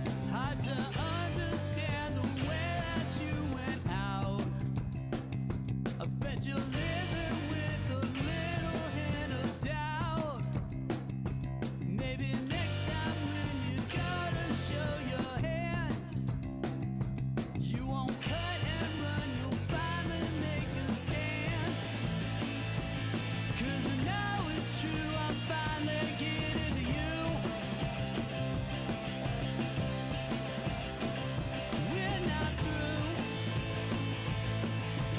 It's hard to understand the way that you went out. I bet you're living with a little hint of doubt. Maybe next time when you gotta show your hand, you won't cut and run, you'll finally make a stand. 'Cause I know it's true, I'm finally getting to you. We're not through.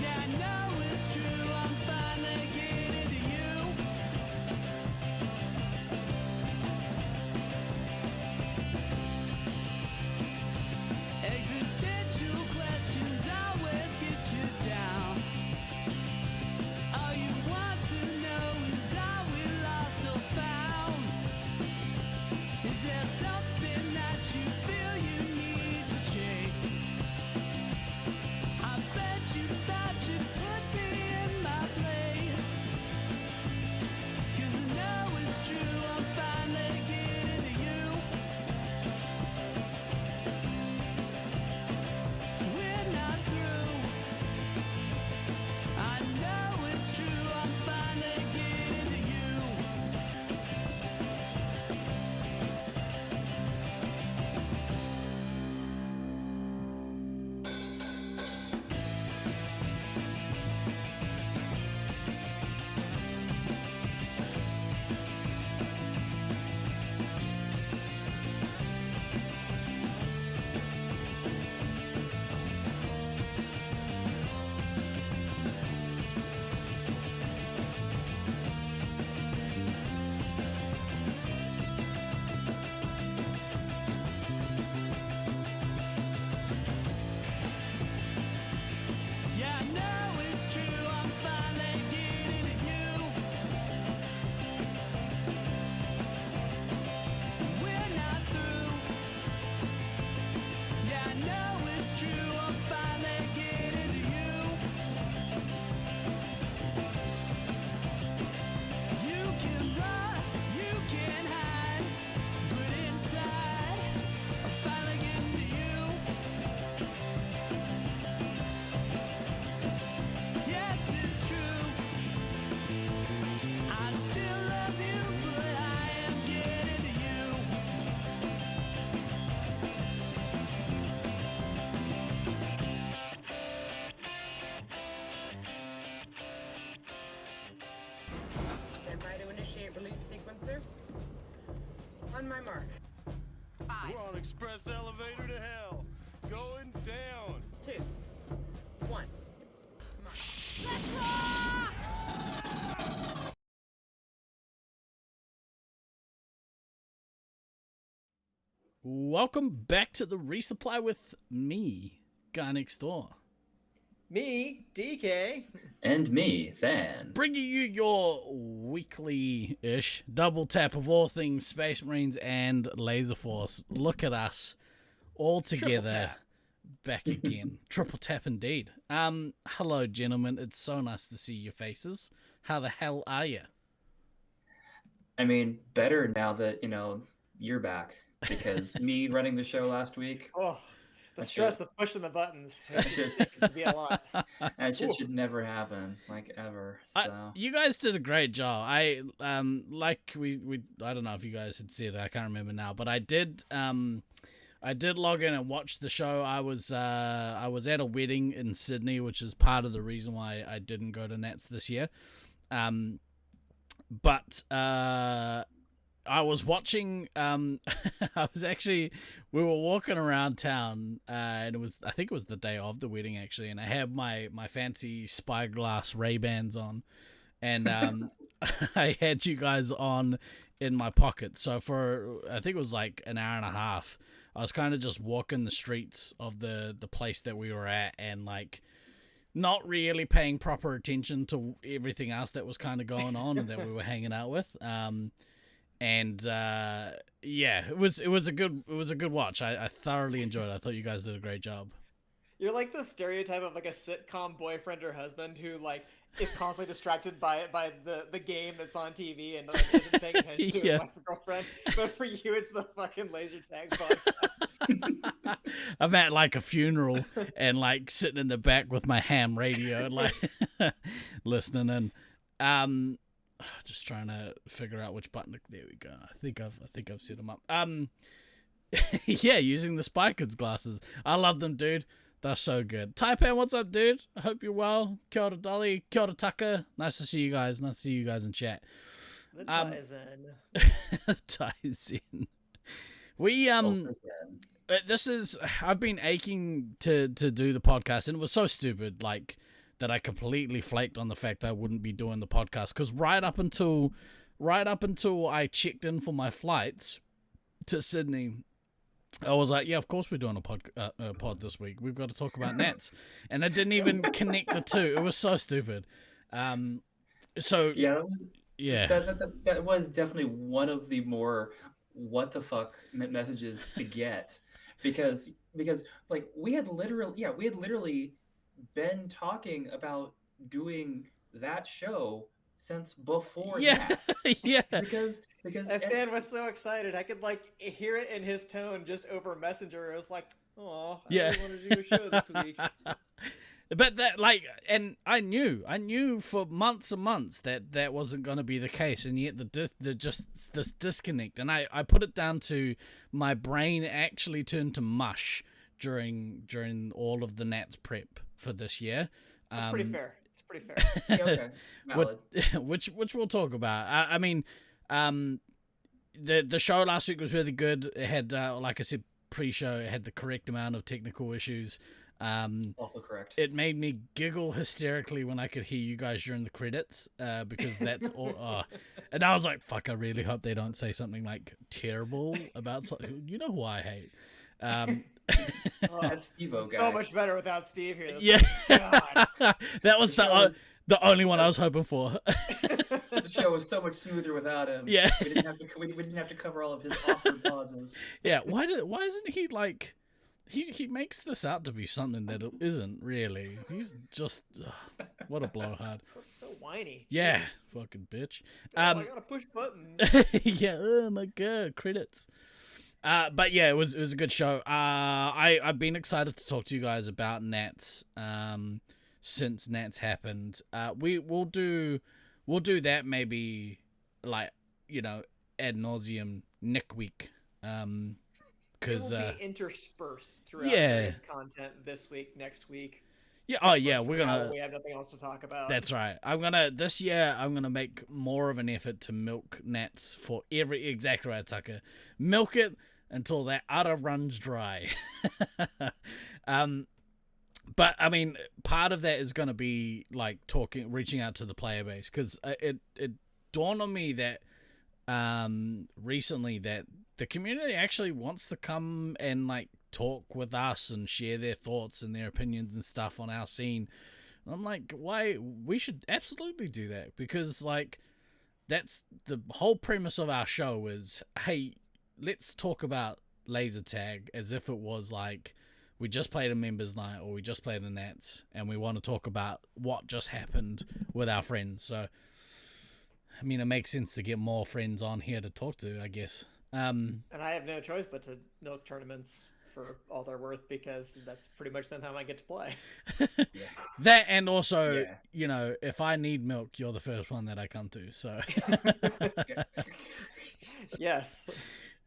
Yeah, I know it's true, I'm finally getting to you. Existential questions always get you down. All you want to know is are we lost or found? Is there something that you feel you need to chase? I bet you thought you'd put me in my place. 'Cause I know it's true, I'm finally getting to you. We're not through. I know it's true, I'm finally getting to you. Yeah, I know it's true, I'm finally getting to you. We're not through. Yeah, I know it's true, I'm finally getting to you. You can run, you can hide, but inside, I'm finally getting to you. Yes, it's true. I still love you, but I am getting to you. Stand by to initiate release sequencer. On my mark. 5, We're on express elevator to hell. Going down. 2, 1. Mark. Welcome back to the Resupply with me, Guy Next Door. Me, DK. And me, Fan. Bringing you your weekly-ish double tap of all things Space Marines and Laser Force. Look at us, all together, back again. Triple tap indeed. Hello, gentlemen. It's so nice to see your faces. How the hell are you? I mean, better now that, you're back. Because me running the show last week, Oh, the That's stress just- of pushing the buttons. that's just- It can be a lot. that shit should never happen, like, ever. So, You guys did a great job. I like we I don't know if you guys had said it, I can't remember now, but I did log in and watch the show. I was at a wedding in Sydney, which is part of the reason why I didn't go to Nats this year. But I was watching. We were walking around town, and I think it was the day of the wedding actually, and I had my fancy spyglass Ray-Bans on, and I had you guys on in my pocket. So for I think it was like an hour and a half, I was kind of just walking the streets of the place that we were at, and like not really paying proper attention to everything else that was kind of going on and that we were hanging out with. Yeah, it was a good watch. I thoroughly enjoyed it. I thought you guys did a great job. You're like the stereotype of like a sitcom boyfriend or husband who like is constantly distracted by the game that's on TV and like, isn't paying attention to Yeah. his wife or girlfriend. But for you, it's the fucking laser tag podcast. I'm at like a funeral and like sitting in the back with my ham radio and like listening in. Just trying to figure out which button. There we go. I think I've set them up. Yeah, using the Spy Kids glasses. I love them, dude. They're so good. Taipan, what's up, dude? I hope you're well. Kia ora, Dolly. Kia ora, Tucker. Nice to see you guys. Nice to see you guys in chat. The ties in. Ties in. We this is, I've been aching to do the podcast, and it was so stupid, like, that I completely flaked on the fact I wouldn't be doing the podcast, because right up until I checked in for my flights to Sydney, I was like, yeah, of course we're doing a pod this week. We've got to talk about Nats. And I didn't even connect the two. It was so stupid. So Yeah, yeah. that was definitely one of the more what the fuck messages to get, because like we had literally been talking about doing that show since before that. Yeah. Because That man was so excited. I could like hear it in his tone just over Messenger. It was like, oh, I really want to do a show this week. But that, like, and I knew for months and months that wasn't going to be the case, and yet this disconnect, and I put it down to my brain actually turned to mush during all of the Nats prep for this year. It's pretty fair. It's pretty fair. yeah, okay, valid. which we'll talk about. I mean, the show last week was really good. It had, like I said, pre-show, it had the correct amount of technical issues. Also correct. It made me giggle hysterically when I could hear you guys during the credits, because that's all. And I was like, "Fuck! I really hope they don't say something like terrible about something." You know who I hate. That's Steve-O It's guy. so much better without Steve here. This Yeah, God. that was the only one I was hoping for. The show was so much smoother without him. Yeah. we didn't have to cover all of his awkward pauses. Yeah, why isn't he like? He makes this out to be something that it isn't really. He's just what a blowhard. So whiny. Yeah, Jeez. fucking bitch. I gotta push buttons. Yeah. Oh my god, credits. But yeah, it was a good show. I've been excited to talk to you guys about Nats. Since Nats happened. We'll do that maybe, like, you know, ad nauseum next week. Because it will be interspersed throughout yeah. various content this week, next week. yeah, 6 oh yeah, months we're from now gonna. when we have nothing else to talk about. That's right. This year I'm gonna make more of an effort to milk Nats for exactly right, Tucker. Milk it until that udder runs dry. But I mean, part of that is gonna be like reaching out to the player base, because it dawned on me that recently that the community actually wants to come and like talk with us and share their thoughts and their opinions and stuff on our scene. And I'm like, why? We should absolutely do that, because like that's the whole premise of our show is, hey, let's talk about laser tag as if it was like we just played a members night or we just played the Nats and we want to talk about what just happened with our friends. So I mean, it makes sense to get more friends on here to talk to, I guess. And I have no choice but to milk tournaments for all they're worth, because that's pretty much the time I get to play. That, and also, you know, if I need milk, you're the first one that I come to. So Yes.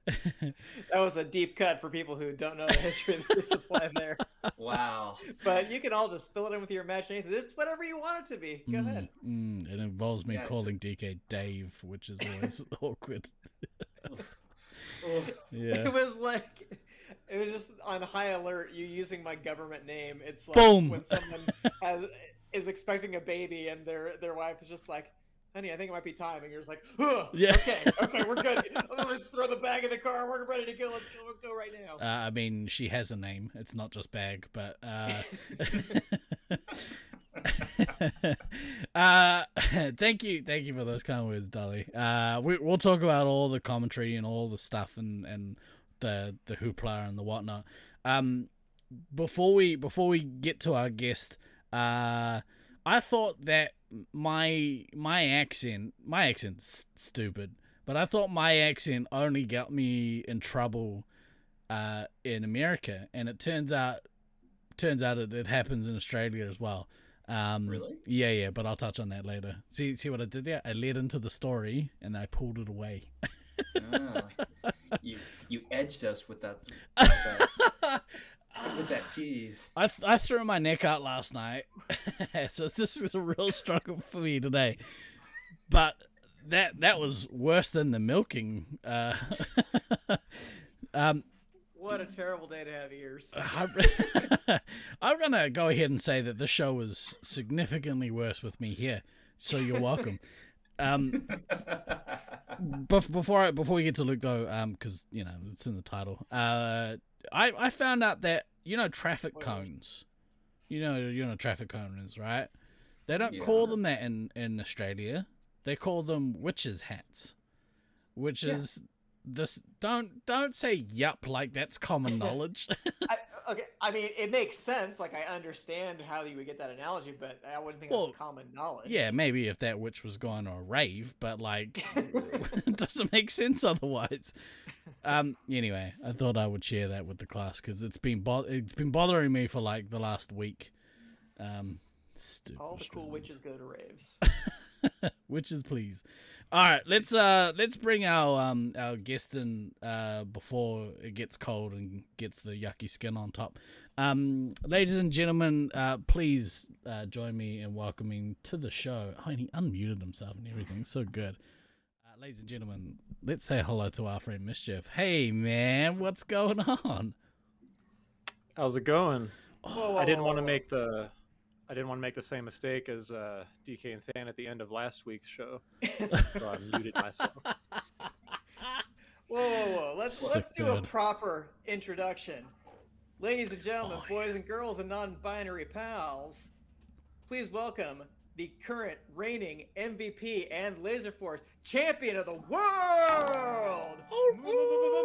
That was a deep cut for people who don't know the history of the resupply there. Wow. But you can all just fill it in with your imagination. This is whatever you want it to be. Go ahead. It involves me Yeah, calling DK Dave, which is always awkward. Oh, Yeah. It was just on high alert, you using my government name. It's like Boom. when someone is expecting a baby and their wife is just like, honey, I think it might be time. And you're just like, oh, Yeah. okay, we're good. Let's throw the bag in the car. We're ready to go. Let's go right now. I mean, she has a name. It's not just Bag, but thank you for those kind words, Dolly. We'll talk about all the commentary and all the stuff and the hoopla and the whatnot. Before we get to our guest, I thought that my accent's stupid, but I thought my accent only got me in trouble in America, and it turns out it happens in Australia as well. Really? Yeah, but I'll touch on that later. See what I did there? I led into the story and I pulled it away. You edged us with that with that tease. I threw my neck out last night, so this is a real struggle for me today. But that was worse than the milking. What a terrible day to have ears. I'm gonna go ahead and say that the show was significantly worse with me here, so you're welcome. Before we get to Luke though, because it's in the title. I found out that traffic cones. You know traffic cones, right? They don't call them that in Australia. They call them witches' hats, which is this. Don't say yup like that's common knowledge. Okay, I mean, it makes sense. Like, I understand how you would get that analogy, but I wouldn't think that's common knowledge. Yeah, maybe if that witch was going to a rave, but like, it doesn't make sense otherwise. Anyway, I thought I would share that with the class because it's been bothering me for like the last week. Stupid. All the cool witches go to raves. Witches, please. All right, let's bring our guest in before it gets cold and gets the yucky skin on top. Ladies and gentlemen, please join me in welcoming to the show. Oh, and he unmuted himself and everything. So good. Ladies and gentlemen, let's say hello to our friend Mischief. Hey man, what's going on? How's it going? Whoa, I didn't want to whoa. make the same mistake as DK and Than at the end of last week's show. So I muted myself. Whoa. Let's do a good. proper introduction. Ladies and gentlemen, boys and girls, and non-binary pals, please welcome the current reigning MVP and Laser Force champion of the world,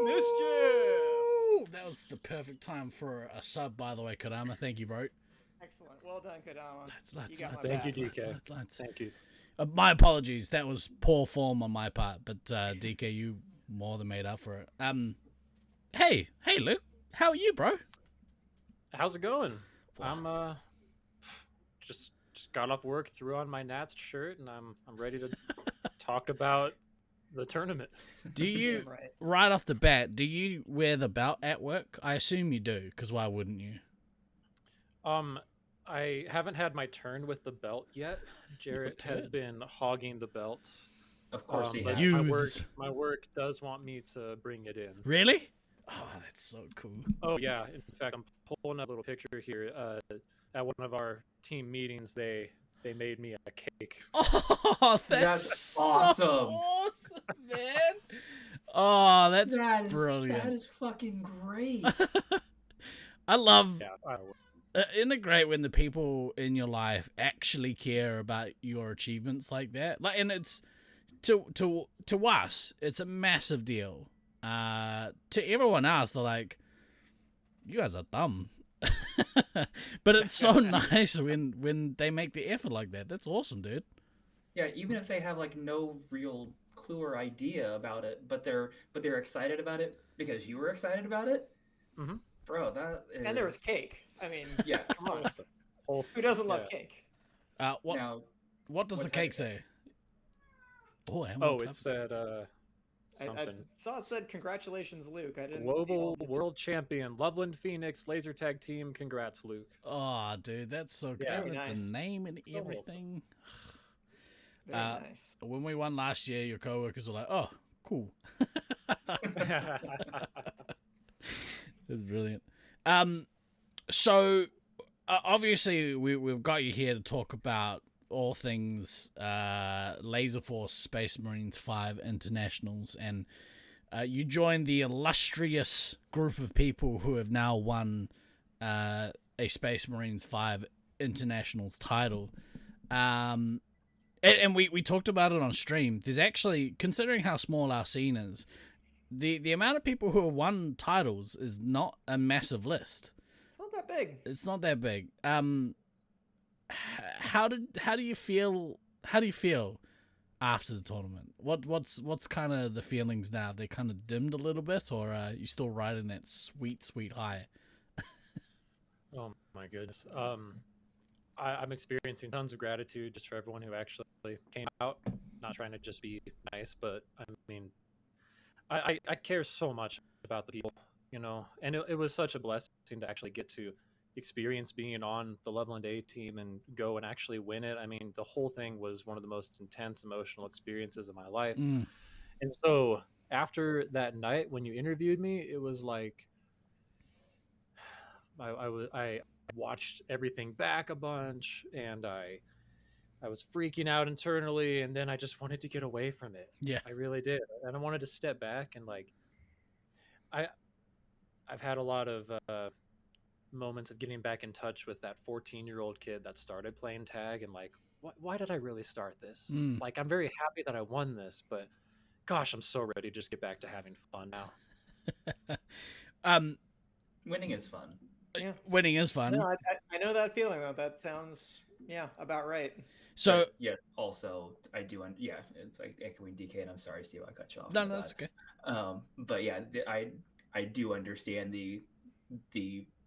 Mischief. That was the perfect time for a sub, by the way, Kodama. Thank you, bro. Excellent. Well done, Kodama. Let's- You got my Thank you, back. DK. let's- Thank you. My apologies. That was poor form on my part, but DK, you more than made up for it. Hey, Luke, how are you, bro? How's it going? I'm just got off work, threw on my Nats shirt, and I'm ready to talk about the tournament. Do you, Right. right off the bat, do you wear the belt at work? I assume you do, because why wouldn't you? I haven't had my turn with the belt yet. Jarrett has turn? been hogging the belt. Of course he but has. Youths. my work does want me to bring it in. Really? Oh, that's so cool. Oh yeah, in fact, I'm pulling up a little picture here. At one of our team meetings, they made me a cake. Oh, that's That's so awesome. awesome, man. Oh, that's That is brilliant. fucking great. I love. Yeah, Isn't it great when the people in your life actually care about your achievements like that? Like, and it's to us, it's a massive deal. To everyone else, they're like, "You guys are dumb," but it's so nice when they make the effort like that. That's awesome, dude. Yeah, even if they have like no real clue or idea about it, but they're excited about it because you were excited about it. Mhm. Bro, that is... And there was cake. I mean, Yeah. come on. wholesome. Who doesn't love Yeah. cake? What Now, what does what the type cake of say? Oh, It said I something. saw it said, "Congratulations, Luke." I didn't. see Global all the- World Champion, Loveland Phoenix Laser Tag Team. Congrats, Luke. Oh, dude, that's so good. Yeah, With very nice. the name and So everything. Very nice. When we won last year, your coworkers were like, "Oh, cool." That's brilliant. So obviously we've got you here to talk about all things Laser Force Space Marines 5 Internationals, and you joined the illustrious group of people who have now won a Space Marines 5 Internationals title. And we talked about it on stream. There's actually, considering how small our scene is, the amount of people who have won titles is not a massive list. It's not that big. It's not that big. how do you feel? How do you feel after the tournament? What's kind of the feelings now? They kind of dimmed a little bit, or you still riding that sweet high? Oh my goodness. I'm experiencing tons of gratitude just for everyone who actually came out. Not trying to just be nice, but I mean, I care so much about the people, and it was such a blessing to actually get to experience being on the Loveland A team and go and actually win it. I mean, the whole thing was one of the most intense emotional experiences of my life. Mm. And so after that night, when you interviewed me, it was like I watched everything back a bunch, and I was freaking out internally, and then I just wanted to get away from it. Yeah. I really did, and I wanted to step back and like I I've had a lot of moments of getting back in touch with that 14-year-old kid that started playing tag, and like, why did I really start this? Mm. Like, I'm very happy that I won this, but gosh, I'm so ready to just get back to having fun now. Winning is fun. Yeah. Winning is fun. No, I know that feeling though. That sounds about right. So But yes, also I do. It's like echoing DK, and I'm sorry, Steve, I cut you off. no, My that's bad. okay. But yeah, I do understand the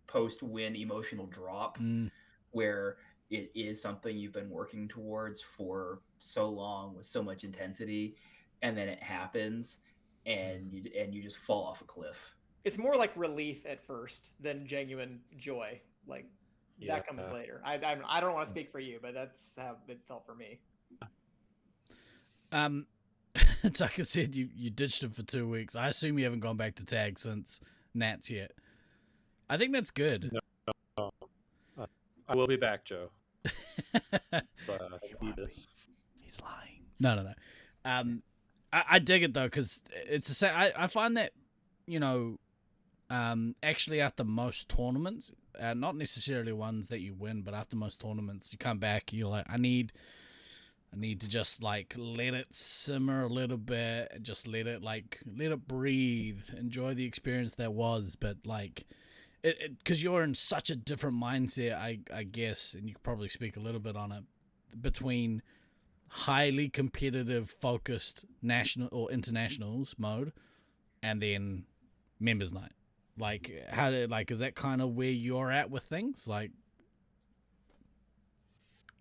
post-win emotional drop Mm. where it is something you've been working towards for so long with so much intensity, and then it happens, and you just fall off a cliff. It's more like relief at first than genuine joy. Like that comes later. I don't want to speak for you, but that's how it felt for me. Tucker said you ditched him for 2 weeks. I assume you haven't gone back to tag since Nats yet. I think that's good. No, I will be back, Joe. But He's lying. No. I dig it though, because it's I find that, actually after most tournaments, not necessarily ones that you win, but after most tournaments, you come back, you're like, I need to just like let it simmer a little bit, just let it breathe, enjoy the experience that was, but like it because you're in such a different mindset, I guess, and you could probably speak a little bit on it, between highly competitive focused national or internationals mode and then members night. Like is that kind of where you're at with things? Like,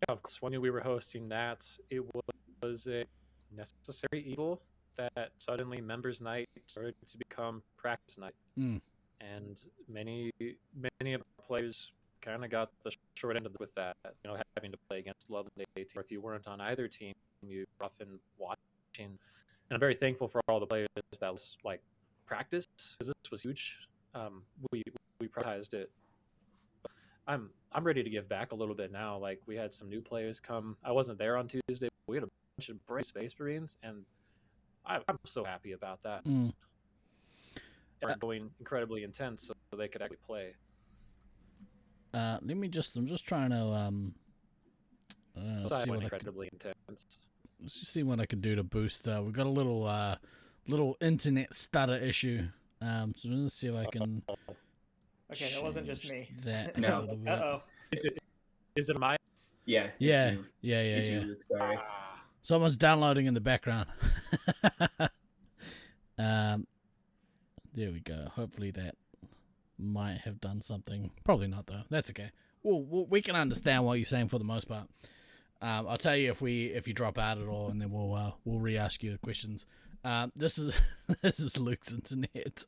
yeah, of course, when we were hosting Nats, it was a necessary evil that suddenly members night started to become practice night. And many of our players kind of got the short end of with that, having to play against Loveland A team. Or if you weren't on either team, you were often watching. And I'm very thankful for all the players that was like practice, because this was huge. We prioritized it. I'm ready to give back a little bit now. Like, we had some new players come. I wasn't there on Tuesday, but we had a bunch of brave Space Marines, and I'm so happy about that. They're going incredibly intense so they could actually play. I'm just trying to see what incredibly intense. Let's just see what I could do to boost. We've got a little internet stutter issue. So let's see if I can. Okay, that wasn't just me. That No. Uh-oh. Is it my? Yeah. Yeah. It's Yeah. you, sorry. Someone's downloading in the background. There we go. Hopefully that might have done something. Probably not though. That's okay. We can understand what you're saying for the most part. I'll tell you if you drop out at all, and then we'll re-ask you the questions. This is Luke's internet.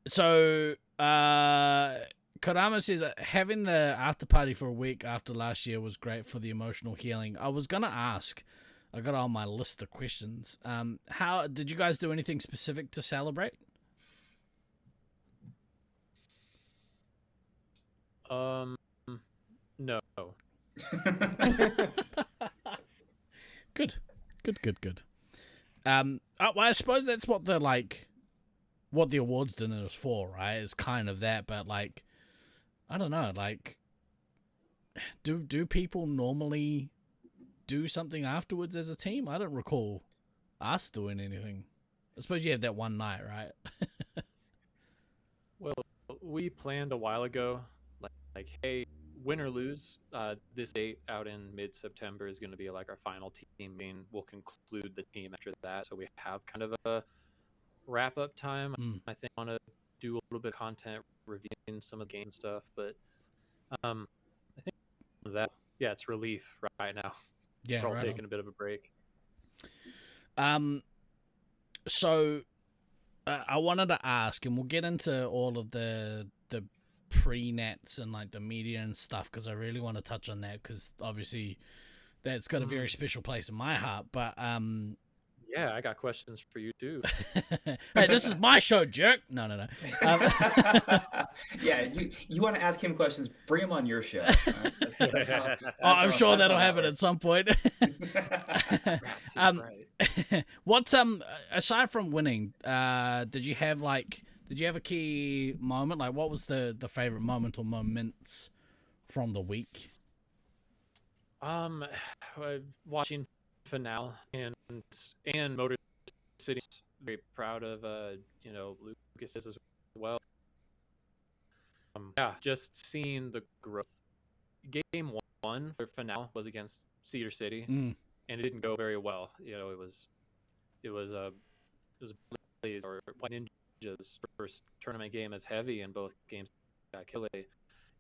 So Kodama says having the after party for a week after last year was great for the emotional healing. I was gonna ask, I got it on my list of questions. How did you guys do anything specific to celebrate? No. Good. Well, I suppose that's what the awards dinner is for, right? It's kind of that, but like, I don't know, like, do people normally do something afterwards as a team? I don't recall us doing anything. I suppose you have that one night, right? Well, we planned a while ago, like like, hey, win or lose, this date out in mid-September is going to be like our final team meeting. We'll conclude the team after that, so we have kind of a wrap-up time. I think I want to do a little bit of content reviewing some of the game stuff, but I think that it's relief right now. Yeah, We're all right taking on. a bit of a break. So I wanted to ask, and we'll get into all of the pre-nets and like the media and stuff, because I really want to touch on that, because obviously that's got a very special place in my heart. But yeah, I got questions for you too. hey, this is my show, jerk. No. Yeah, you want to ask him questions? Bring him on your show. I'm sure that'll happen at some point. What's aside from winning, did you have a key moment? Like, what was the favorite moment or moments from the week? Watching Finale and Motor City. Very proud of Lucas as well. Just seeing the growth. Game 1 for Finale was against Cedar City, and it didn't go very well. It was Blaze or White Ninja's first tournament game as heavy, and both games got killed.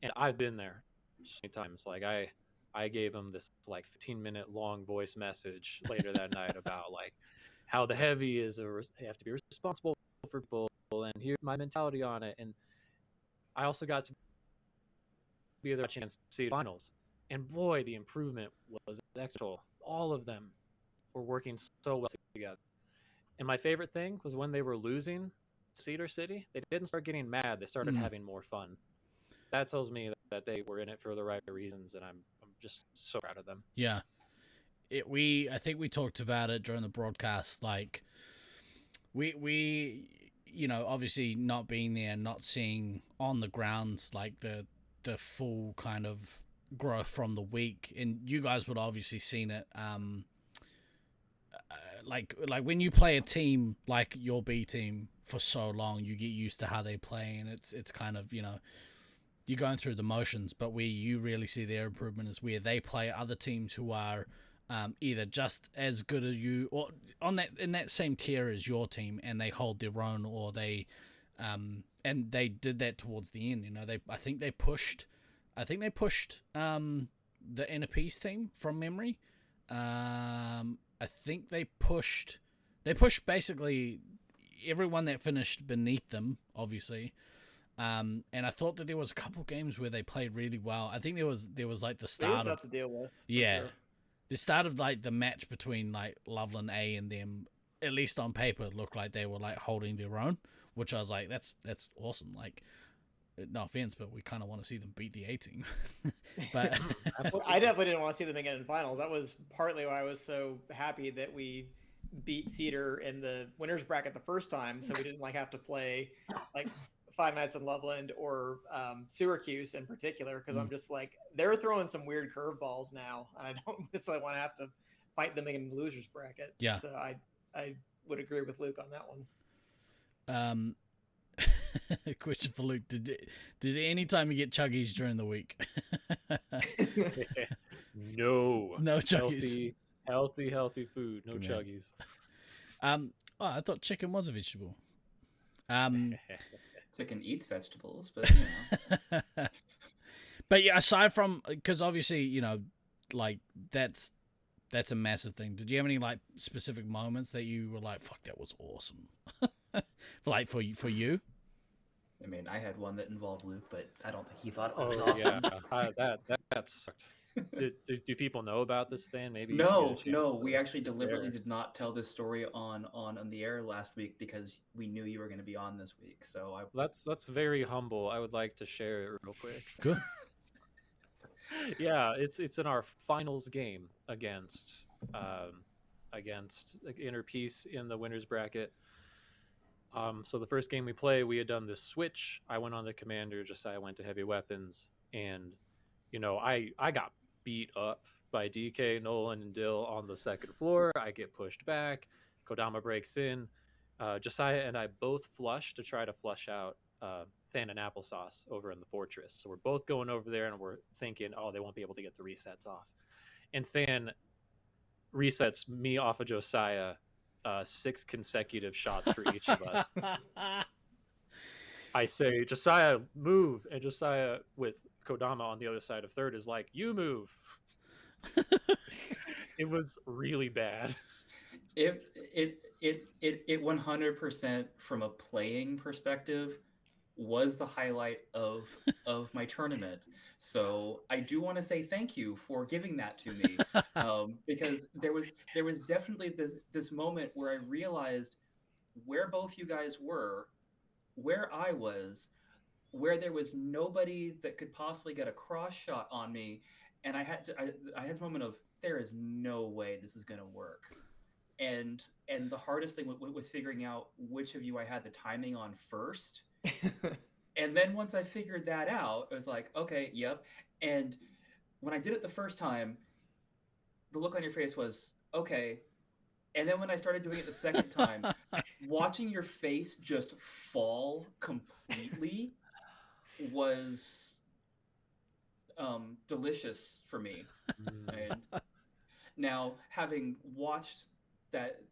And I've been there so many times. Like I gave him this like 15-minute long voice message later that night about like how the heavy is you have to be responsible for people, and here's my mentality on it. And I also got to be there chance to see finals, and boy, the improvement was exponential. All of them were working so well together. And my favorite thing was when they were losing Cedar City, they didn't start getting mad. They started having more fun. That tells me that they were in it for the right reasons, and I'm just so proud of them. Yeah. I think we talked about it during the broadcast. Like, we obviously not being there, not seeing on the ground like the full kind of growth from the week, and you guys would obviously seen it. Like when you play a team like your B team for so long, you get used to how they play, and it's kind of you're going through the motions. But where you really see their improvement is where they play other teams who are either just as good as you or in that same tier as your team, and they hold their own, or they and they did that towards the end. I think they pushed the Inner Peace team from memory. I think they pushed basically everyone that finished beneath them, obviously. And I thought that there was a couple games where they played really well. I think there was like the start of to deal with. sure. The start of like the match between like Loveland A and them, at least on paper, looked like they were like holding their own, which I was like, that's awesome. Like, no offense, but we kind of want to see them beat the A team. But I definitely didn't want to see them again in finals. That was partly why I was so happy that we beat Cedar in the winners bracket the first time, so we didn't like have to play like Five Nights in Loveland or Syracuse in particular, because I'm just like, they're throwing some weird curveballs now, and I don't necessarily want to have to fight them in the losers bracket. Yeah. So I would agree with Luke on that one. Question for Luke: Did any time you get chuggies during the week? No chuggies. Healthy food. No chuggies. I thought chicken was a vegetable. Chicken eats vegetables, but but yeah, aside from, because obviously like that's a massive thing. Did you have any like specific moments that you were like, "Fuck, that was awesome"? for you? I mean, I had one that involved Luke, but I don't think he thought it was awesome. Yeah, that sucked. Do people know about this thing? Maybe no. We actually deliberately did not tell this story on the air last week because we knew you were going to be on this week. So that's very humble. I would like to share it real quick. Good. Yeah, it's in our finals game against Inner Peace in the winners bracket. So the first game we play, we had done this switch. I went on the commander, Josiah went to heavy weapons, and I got beat up by DK, Nolan, and Dill on the second floor. I get pushed back. Kodama breaks in. Josiah and I both flush to try to flush out Than and Applesauce over in the fortress. So we're both going over there, and we're thinking, oh, they won't be able to get the resets off. And Than resets me off of Josiah 6 consecutive shots for each of us. I say, Josiah, move. And Josiah, with Kodama on the other side of third, is like, you move. It was really bad. It 100% from a playing perspective was the highlight of my tournament. So I do want to say thank you for giving that to me, because there was definitely this moment where I realized where both you guys were, where I was, where there was nobody that could possibly get a cross shot on me, and I had this moment of, there is no way this is going to work. And the hardest thing was figuring out which of you I had the timing on first. And then once I figured that out, it was like, okay, yep. And when I did it the first time, the look on your face was, okay. And then when I started doing it the second time, watching your face just fall completely was delicious for me. And now, having watched that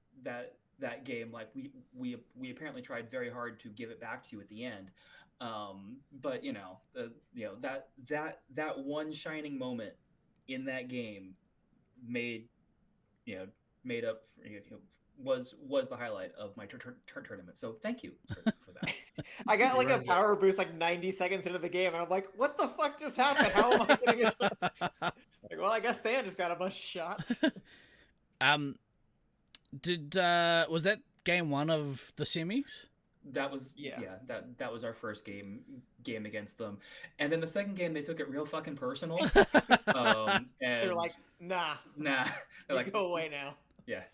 game, like we apparently tried very hard to give it back to you at the end, but that one shining moment in that game made up was the highlight of my tournament. So thank you for that. I got like a power boost like 90 seconds into the game, and I'm like, what the fuck just happened? How am I getting a shot? Like, well, I guess Than just got a bunch of shots. Was that game one of the semis? That was that was our first game against them, and then the second game they took it real fucking personal. And they're like, nah. They're like, go away now. Yeah,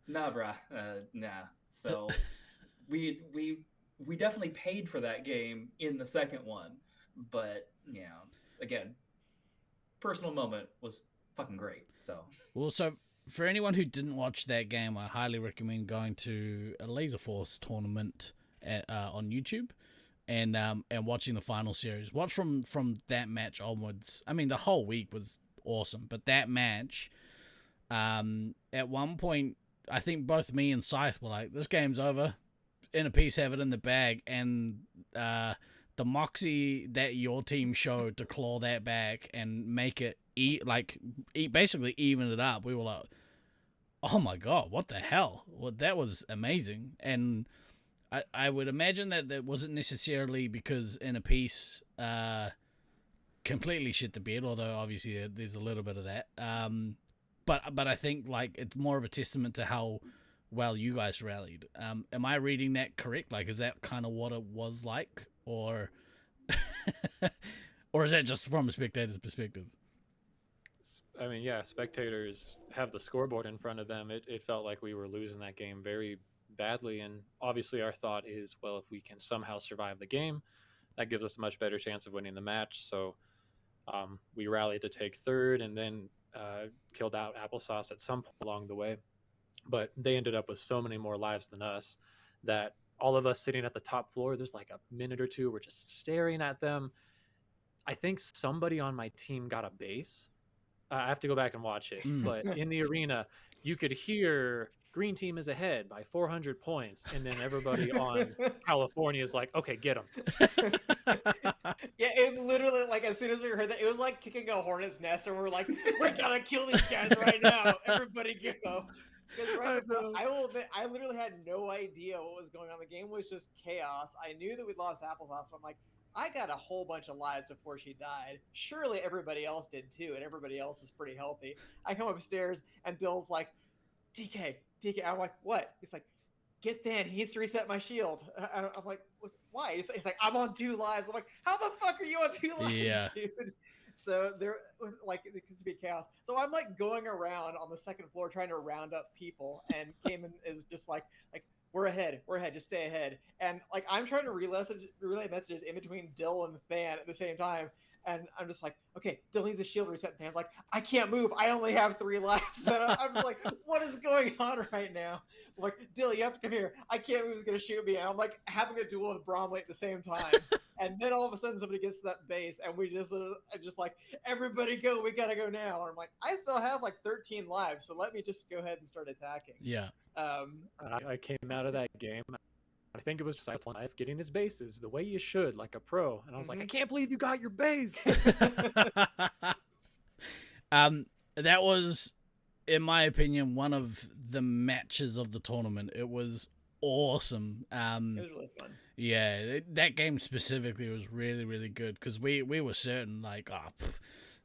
nah, brah, nah. So we definitely paid for that game in the second one, but again, personal moment was fucking great. So for anyone who didn't watch that game, I highly recommend going to a Laser Force tournament on YouTube and watching the final series. Watch from that match onwards. I mean, the whole week was awesome, but that match, at one point, I think both me and Scythe were like, this game's over. Inner Peace have it in the bag, and the moxie that your team showed to claw that back and make it basically even it up. We were like, oh my god, what the hell? Well, that was amazing. And I would imagine that wasn't necessarily because Inner Peace completely shit the bed, although obviously there's a little bit of that. But I think like it's more of a testament to how well you guys rallied. Am I reading that correct? Like, is that kind of what it was like, or or is that just from a spectator's perspective? I mean, yeah, spectators have the scoreboard in front of them. It felt like we were losing that game very badly, and obviously our thought is, well, if we can somehow survive the game, that gives us a much better chance of winning the match. So we rallied to take third, and then killed out Applesauce at some point along the way. But they ended up with so many more lives than us that all of us sitting at the top floor, there's like a minute or two, we're just staring at them. I think somebody on my team got a base. I have to go back and watch it. But in the arena, you could hear green team is ahead by 400 points. And then everybody on California is like, okay, get them. Yeah, it literally, like, as soon as we heard that, it was like kicking a hornet's nest, and we're like, we gotta kill these guys right now. Everybody go. I will admit, I literally had no idea what was going on. The game was just chaos. I knew that we'd lost Applesauce, but I'm like, I got a whole bunch of lives before she died. Surely everybody else did too, and everybody else is pretty healthy. I come upstairs, and Dill's like, DK. I'm like, what? He's like, get Than. He needs to reset my shield. I'm like, why? He's like, I'm on 2 lives. I'm like, how the fuck are you on 2 lives, dude? So there, like, it could be chaos. So I'm like going around on the second floor trying to round up people, and Cayman is just like we're ahead, just stay ahead. And like I'm trying to relay messages in between Dill and Than at the same time, And I'm just like, okay, Dill needs a shield reset. And Dan's like, I can't move. I only have 3 lives. And I'm just like, what is going on right now? So I'm like, Dill, you have to come here. I can't move. He's going to shoot me. And I'm like having a duel with Bromley at the same time. And then all of a sudden somebody gets to that base and we just like, everybody go. We got to go now. And I'm like, I still have like 13 lives. So let me just go ahead and start attacking. Yeah. I came out of that game. I think it was just like one life getting his bases the way you should, like a pro. And I was like, I can't believe you got your base. That was, in my opinion, one of the matches of the tournament. It was awesome. It was really fun. Yeah, that game specifically was really, really good because we were certain, like,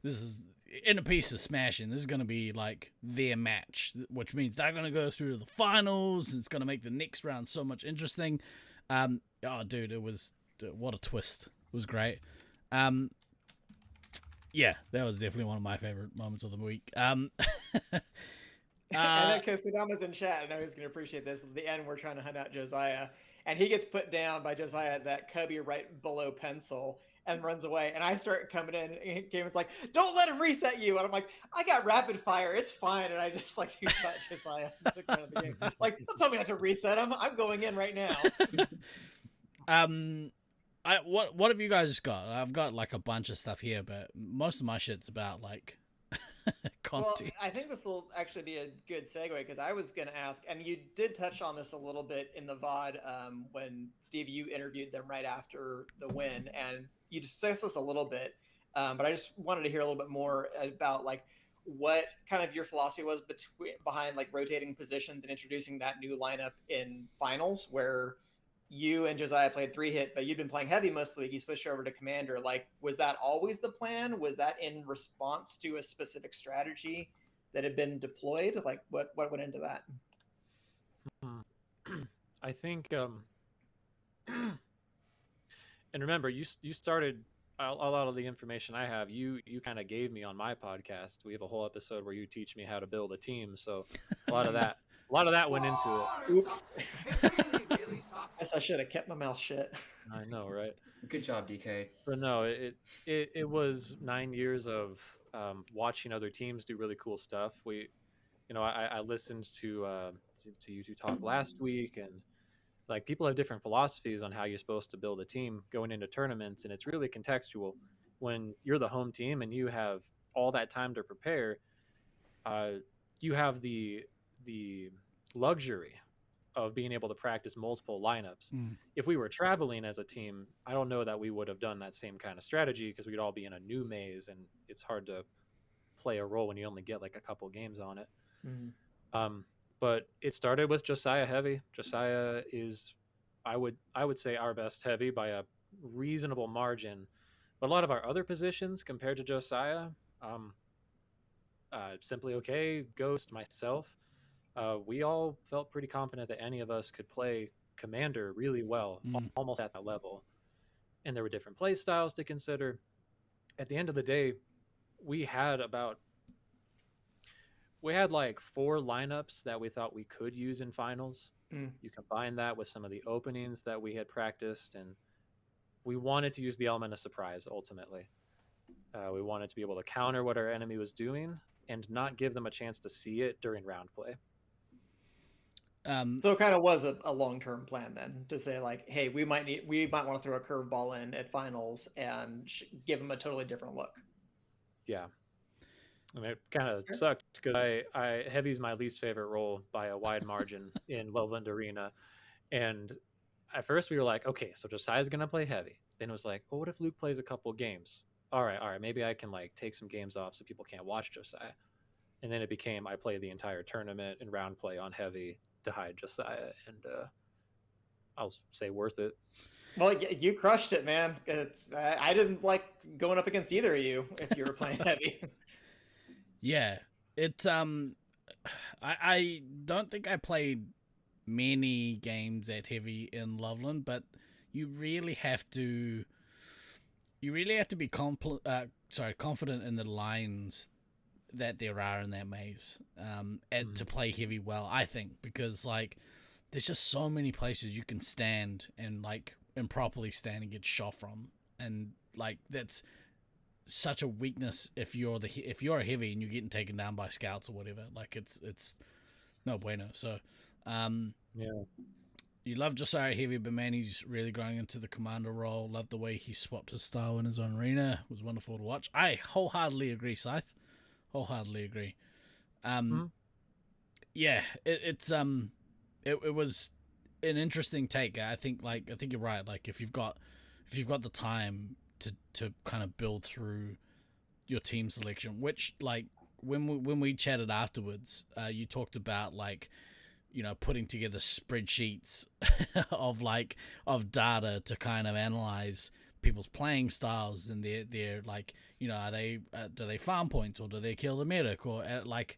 this is in a piece of smashing. This is going to be like their match, which means they're going to go through to the finals and it's going to make the next round so much interesting. Oh, dude, it was, what a twist. It was great. Yeah, that was definitely one of my favorite moments of the week. And then because Sadama's in chat, I know he's going to appreciate this. At the end, we're trying to hunt out Josiah, and he gets put down by Josiah at that cubby right below pencil and runs away. And I start coming in, and Gamon's like, don't let him reset you. And I'm like, I got rapid fire. It's fine. And I just like two-shot Josiah and took him out of the game. Like, don't tell me not to reset him. I'm going in right now. What have you guys got? I've got like a bunch of stuff here, but most of my shit's about like content. Well, I think this will actually be a good segue because I was going to ask, and you did touch on this a little bit in the VOD when Steve, you interviewed them right after the win, and you discussed this a little bit, but I just wanted to hear a little bit more about like what kind of your philosophy was behind like rotating positions and introducing that new lineup in finals where you and Josiah played 3-hit, but you've been playing heavy most of the week. You switched over to commander. Like, was that always the plan? Was that in response to a specific strategy that had been deployed? Like, what went into that? I think, and remember, you started a lot of the information I have. You kind of gave me on my podcast. We have a whole episode where you teach me how to build a team. So a lot of that went into it. Oops. Guess I should have kept my mouth shut. I know, right? Good job, DK. But no, it was 9 years of watching other teams do really cool stuff. I listened to you two talk last week, and like people have different philosophies on how you're supposed to build a team going into tournaments, and it's really contextual. When you're the home team and you have all that time to prepare, you have the luxury of being able to practice multiple lineups. If we were traveling as a team, I don't know that we would have done that same kind of strategy because we'd all be in a new maze and it's hard to play a role when you only get like a couple games on it. But it started with Josiah heavy. Josiah is, I would say, our best heavy by a reasonable margin. But a lot of our other positions compared to Josiah, Simply Okay, Ghost, myself, we all felt pretty confident that any of us could play commander really well, almost at that level. And there were different play styles to consider. At the end of the day, we had like 4 lineups that we thought we could use in finals. You combine that with some of the openings that we had practiced, and we wanted to use the element of surprise ultimately. We wanted to be able to counter what our enemy was doing and not give them a chance to see it during round play. So it kind of was a long-term plan then to say like, hey, we might want to throw a curveball in at finals and give them a totally different look. Yeah. I mean, it kind of sucked because I heavy's my least favorite role by a wide margin in Loveland Arena. And at first we were like, okay, so Josiah's going to play heavy. Then it was like, oh, what if Luke plays a couple games? All right. Maybe I can like take some games off so people can't watch Josiah. And then it became, I play the entire tournament and round play on heavy to hide Josiah, and I'll say worth it. Well, you crushed it, man. I didn't like going up against either of you if you were playing heavy. Yeah, it's I don't think I played many games at heavy in Loveland, but you really have to be confident in the lines that there are in that maze and to play heavy well, I think, because like there's just so many places you can stand and like improperly stand and get shot from, and like that's such a weakness if you're a heavy and you're getting taken down by scouts or whatever. Like it's no bueno. So, Yeah. you love Josiah Heavy, but man, he's really growing into the commander role. Love the way he swapped his style in his own arena. It was wonderful to watch. I wholeheartedly agree, Scythe. Wholeheartedly agree. Yeah, it was an interesting take. I think you're right. Like if you've got the time to kind of build through your team selection, which like when we chatted afterwards, you talked about like, you know, putting together spreadsheets of data to kind of analyze people's playing styles and their like, you know, are they do they farm points or do they kill the medic or like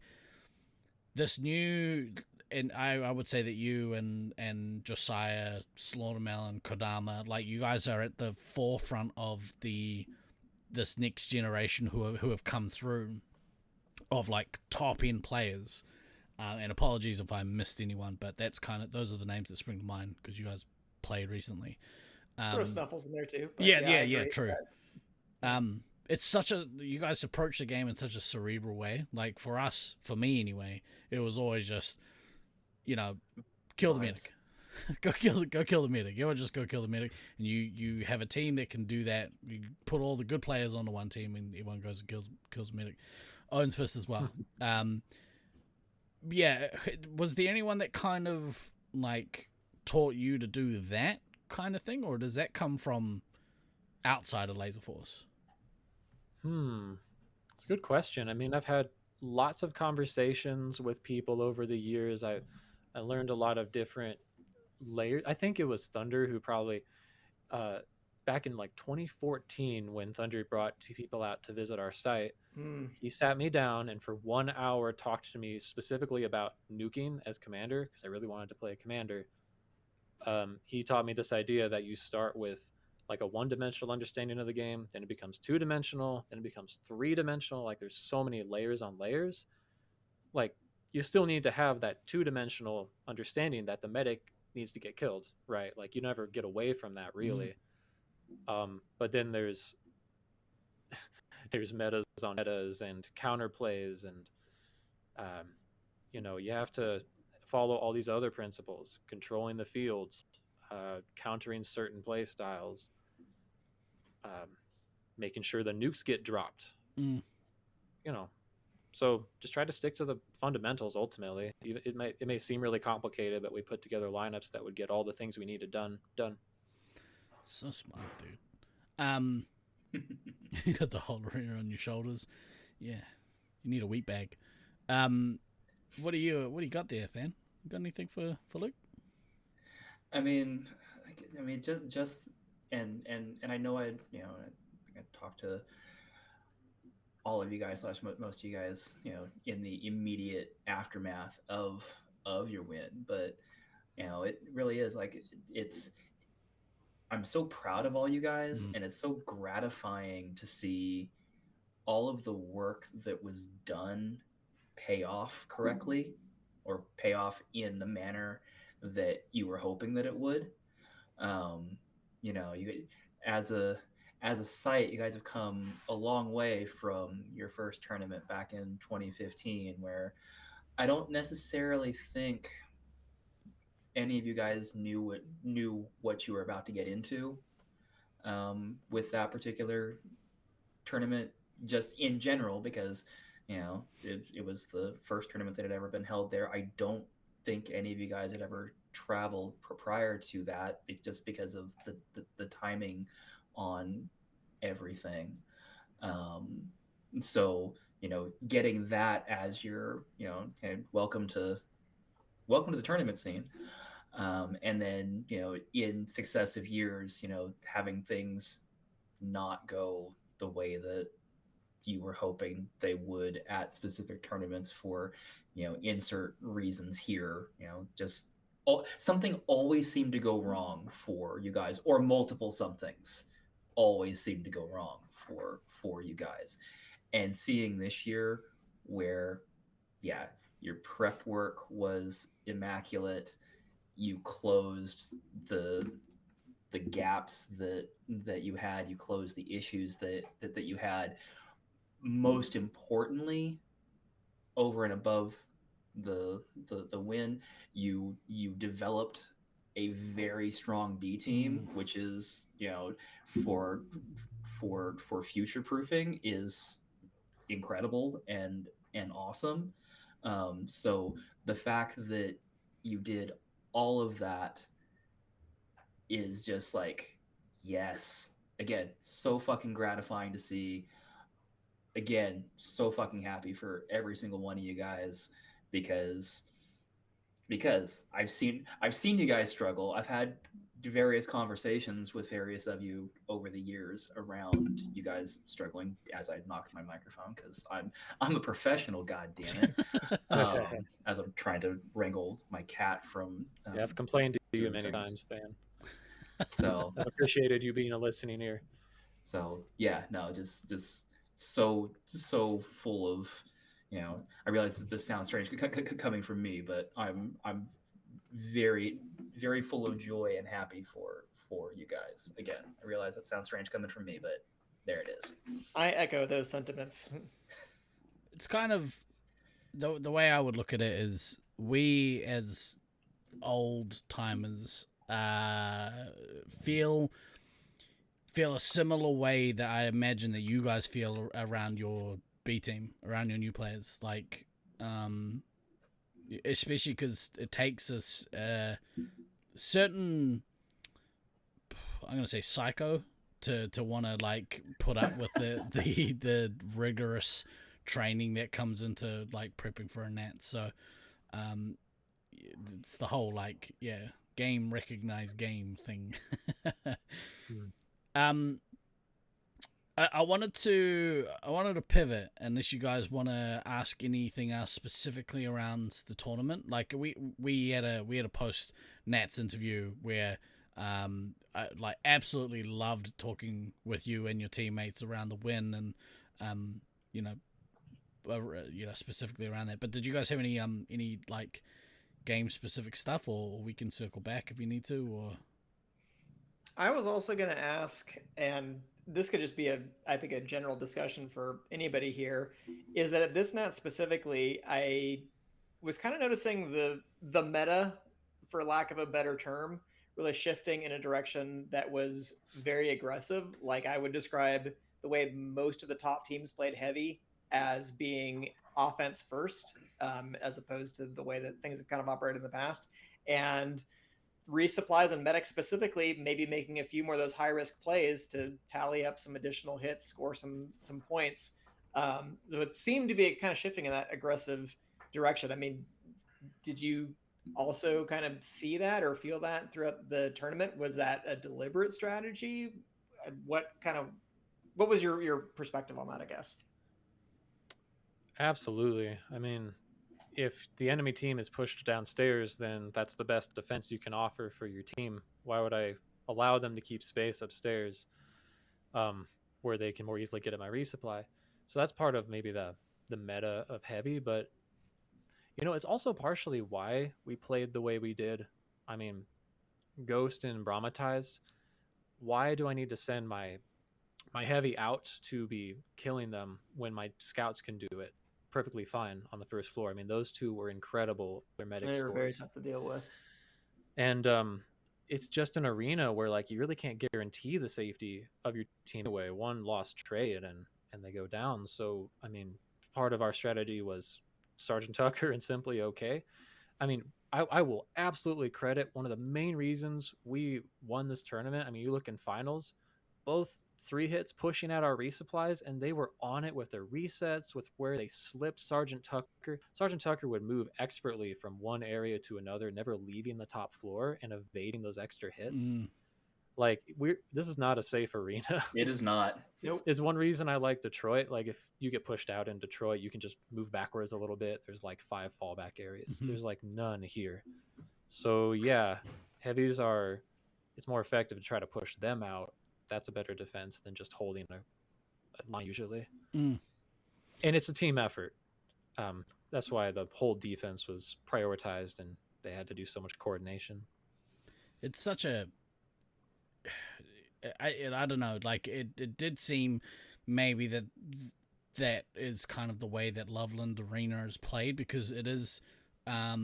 this new. And I would say that you and Josiah, Slaughtermelon, Kodama, like you guys are at the forefront of this next generation who have come through of like top end players. And apologies if I missed anyone, but those are the names that spring to mind because you guys played recently. Throw Snuffles in there too. But yeah, true. It's you guys approach the game in such a cerebral way. Like for me anyway, it was always just, you know, kill the medic. go kill the medic. You just go kill the medic, and you have a team that can do that. You put all the good players onto one team, and everyone goes and kills the medic. Owns Fist as well. Yeah, was there anyone that kind of like taught you to do that kind of thing, or does that come from outside of Laser Force? It's a good question. I mean, I've had lots of conversations with people over the years. I learned a lot of different layers. I think it was Thunder who probably back in like 2014 when Thunder brought two people out to visit our site. He sat me down and for 1 hour talked to me specifically about nuking as commander because I really wanted to play a commander. He taught me this idea that you start with like a one-dimensional understanding of the game, then it becomes two-dimensional, then it becomes three-dimensional. Like there's so many layers on layers. Like you still need to have that two-dimensional understanding that the medic needs to get killed, right? Like you never get away from that really. But then there's metas on metas and counterplays and you know, you have to follow all these other principles, controlling the fields, countering certain play styles, making sure the nukes get dropped. You know, so just try to stick to the fundamentals ultimately. It may seem really complicated, but we put together lineups that would get all the things we needed done. So smart, dude. You got the whole arena on your shoulders. Yeah, you need a wheat bag. What do you got there, Than? You got anything for Luke? I mean, just and I know I talked to all of you guys / most of you guys, you know, in the immediate aftermath of your win, but you know, it really is like I'm so proud of all you guys, and it's so gratifying to see all of the work that was done pay off correctly or pay off in the manner that you were hoping that it would. You know, you as a site, you guys have come a long way from your first tournament back in 2015, where I don't necessarily think any of you guys knew what you were about to get into with that particular tournament, just in general, because you know it was the first tournament that had ever been held there. I don't think any of you guys had ever traveled prior to that, just because of the timing on everything. So you know, getting that as your, you know, okay, welcome to the tournament scene. And then, you know, in successive years, you know, having things not go the way that you were hoping they would at specific tournaments for, you know, insert reasons here, you know, just something always seemed to go wrong for you guys, or multiple somethings always seemed to go wrong for you guys. And seeing this year where, yeah, your prep work was immaculate, you closed the the gaps that you had, you closed the issues that you had. Most importantly, over and above the win, you developed a very strong B team, which is, you know, for for future proofing is incredible and awesome. So the fact that you did all of that is just like, yes, again, so fucking gratifying to see. Again, so fucking happy for every single one of you guys because I've seen you guys struggle. I've had various conversations with various of you over the years around you guys struggling as I knock my microphone because I'm a professional, god damn it. As I'm trying to wrangle my cat from Yeah, I've complained to you doing many things. times, Stan. So I've appreciated you being a listening ear. So yeah, no, just so full of, you know. I realize that this sounds strange coming from me, but I'm very very full of joy and happy for you guys. Again, I realize that sounds strange coming from me, but there it is. I echo those sentiments. It's kind of the way I would look at it is we as old timers feel a similar way that I imagine that you guys feel around your B team, around your new players. Like, especially because it takes us certain, I'm gonna say psycho to want to like put up with the rigorous training that comes into like prepping for a nat. So it's the whole like game recognize game thing. I wanted to pivot unless you guys want to ask anything else specifically around the tournament. Like we had a post Nats interview where I like absolutely loved talking with you and your teammates around the win and you know specifically around that. But did you guys have any like game specific stuff, or we can circle back if you need to? Or I was also going to ask, and this could just be I think a general discussion for anybody here, is that at this net specifically, I was kind of noticing the meta, for lack of a better term, really shifting in a direction that was very aggressive. Like I would describe the way most of the top teams played heavy as being offense first, as opposed to the way that things have kind of operated in the past. And resupplies and medics specifically, maybe making a few more of those high risk plays to tally up some additional hits, score some points. So it seemed to be kind of shifting in that aggressive direction. I mean, did you also kind of see that or feel that throughout the tournament? Was that a deliberate strategy? What was your perspective on that, I guess? Absolutely. I mean, if the enemy team is pushed downstairs, then that's the best defense you can offer for your team. Why would I allow them to keep space upstairs, where they can more easily get at my resupply? So that's part of maybe the meta of heavy, but it's also partially why we played the way we did. I mean, Ghost and Brahmatized. Why do I need to send my heavy out to be killing them when my scouts can do it perfectly fine on the first floor? I mean, those two were incredible. Their medic They were very scores. tough to deal with. And it's just an arena where like you really can't guarantee the safety of your team away. One lost trade and they go down. So I mean, part of our strategy was Sergeant Tucker and Simply Okay. I mean, I will absolutely credit one of the main reasons we won this tournament. I mean, you look in finals, both 3 hits pushing out our resupplies, and they were on it with their resets, with where they slipped Sergeant Tucker. Sergeant Tucker would move expertly from one area to another, never leaving the top floor and evading those extra hits. Like this is not a safe arena. It is not. Nope. It's one reason I like Detroit. Like if you get pushed out in Detroit, you can just move backwards a little bit. There's like 5 fallback areas. There's like none here. So yeah, heavies are. It's more effective to try to push them out. That's a better defense than just holding a line usually. And it's a team effort. That's why the whole defense was prioritized, and they had to do so much coordination. it's such a I don't know. Like it did seem maybe that is kind of the way that Loveland Arena is played, because it is. I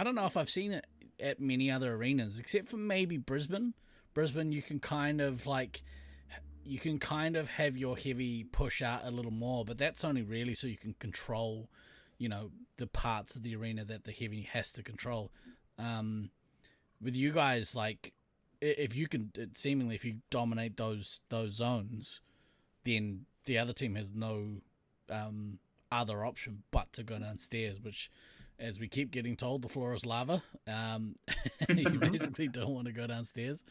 don't know if I've seen it at many other arenas except for maybe Brisbane. Brisbane, you can kind of have your heavy push out a little more, but that's only really so you can control, the parts of the arena that the heavy has to control. With you guys, like, if you can, seemingly if you dominate those zones, then the other team has no other option but to go downstairs, which, as we keep getting told, the floor is lava. You basically don't want to go downstairs.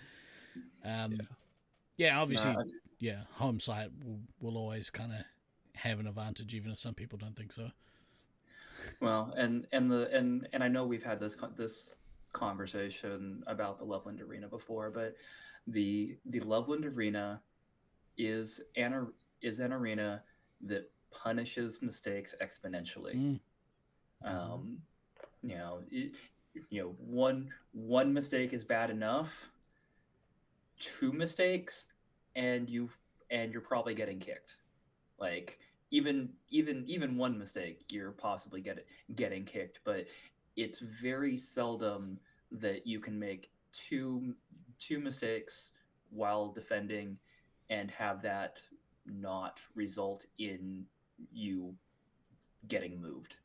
Yeah, obviously, home site will always kind of have an advantage, even if some people don't think so. Well, and I know we've had this conversation about the Loveland Arena before, but the Loveland Arena is an arena that punishes mistakes exponentially. One mistake is bad enough. 2 mistakes, and you're probably getting kicked. Like even 1 mistake, you're possibly getting kicked. But it's very seldom that you can make two mistakes while defending and have that not result in you getting moved.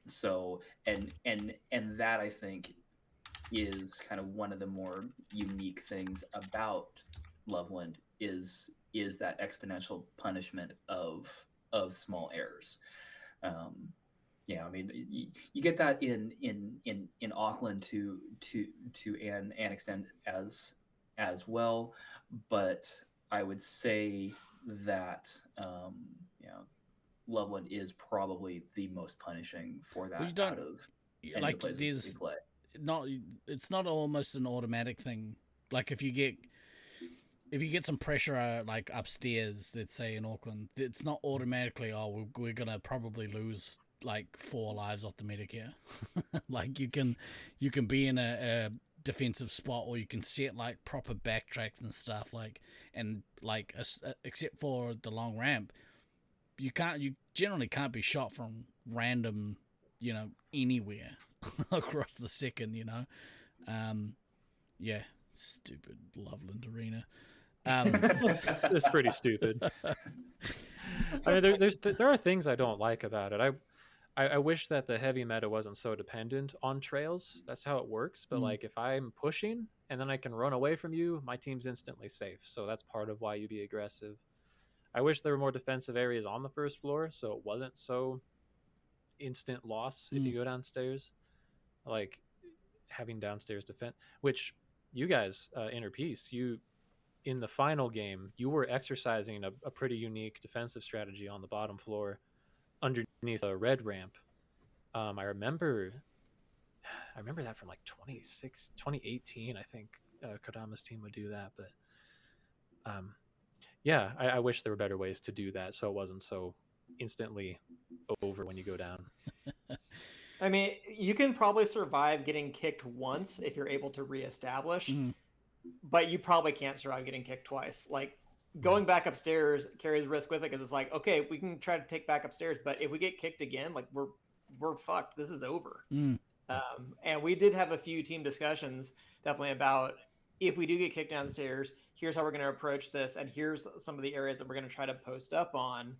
So and that, I think, is kind of one of the more unique things about Loveland is that exponential punishment of small errors. I mean, you get that in Auckland to an extent as well, but I would say that Loveland is probably the most punishing for that. Well, you don't, out of like, places there's we play. it's not almost an automatic thing. Like if you get some pressure like upstairs, let's say in Auckland, it's not automatically, we're gonna probably lose like 4 lives off the medic here. Like you can be in a defensive spot, or you can set like proper backtracks and stuff, except for the long ramp, you generally can't be shot from random, anywhere across the second, stupid Loveland Arena. It's pretty stupid. I mean, there are things I don't like about it. I wish that the heavy meta wasn't so dependent on trails. That's how it works. But like if I'm pushing and then I can run away from you, my team's instantly safe. So that's part of why you be aggressive. I wish there were more defensive areas on the first floor, so it wasn't so instant loss if you go downstairs. Like having downstairs defense, which you guys, Inner Peace, you in the final game, you were exercising a pretty unique defensive strategy on the bottom floor underneath a red ramp. I remember that from like 2018. I think Kodama's team would do that, but I wish there were better ways to do that so it wasn't so instantly over when you go down. I mean, you can probably survive getting kicked once if you're able to reestablish, but you probably can't survive getting kicked twice. Like going back upstairs carries risk with it, because it's like, okay, we can try to take back upstairs, but if we get kicked again, like we're fucked. This is over. And we did have a few team discussions definitely about, if we do get kicked downstairs, here's how we're going to approach this, and here's some of the areas that we're going to try to post up on,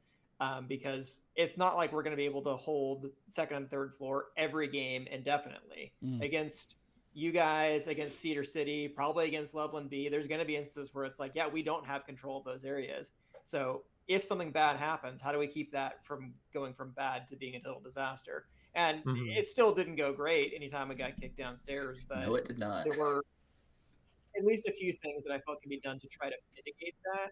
because it's not like we're going to be able to hold second and third floor every game indefinitely. Against you guys, against Cedar City, probably against Loveland B, there's going to be instances where it's like, yeah, we don't have control of those areas. So if something bad happens, how do we keep that from going from bad to being a total disaster? And it still didn't go great anytime we got kicked downstairs, but no, it did not. There were at least a few things that I felt can be done to try to mitigate that.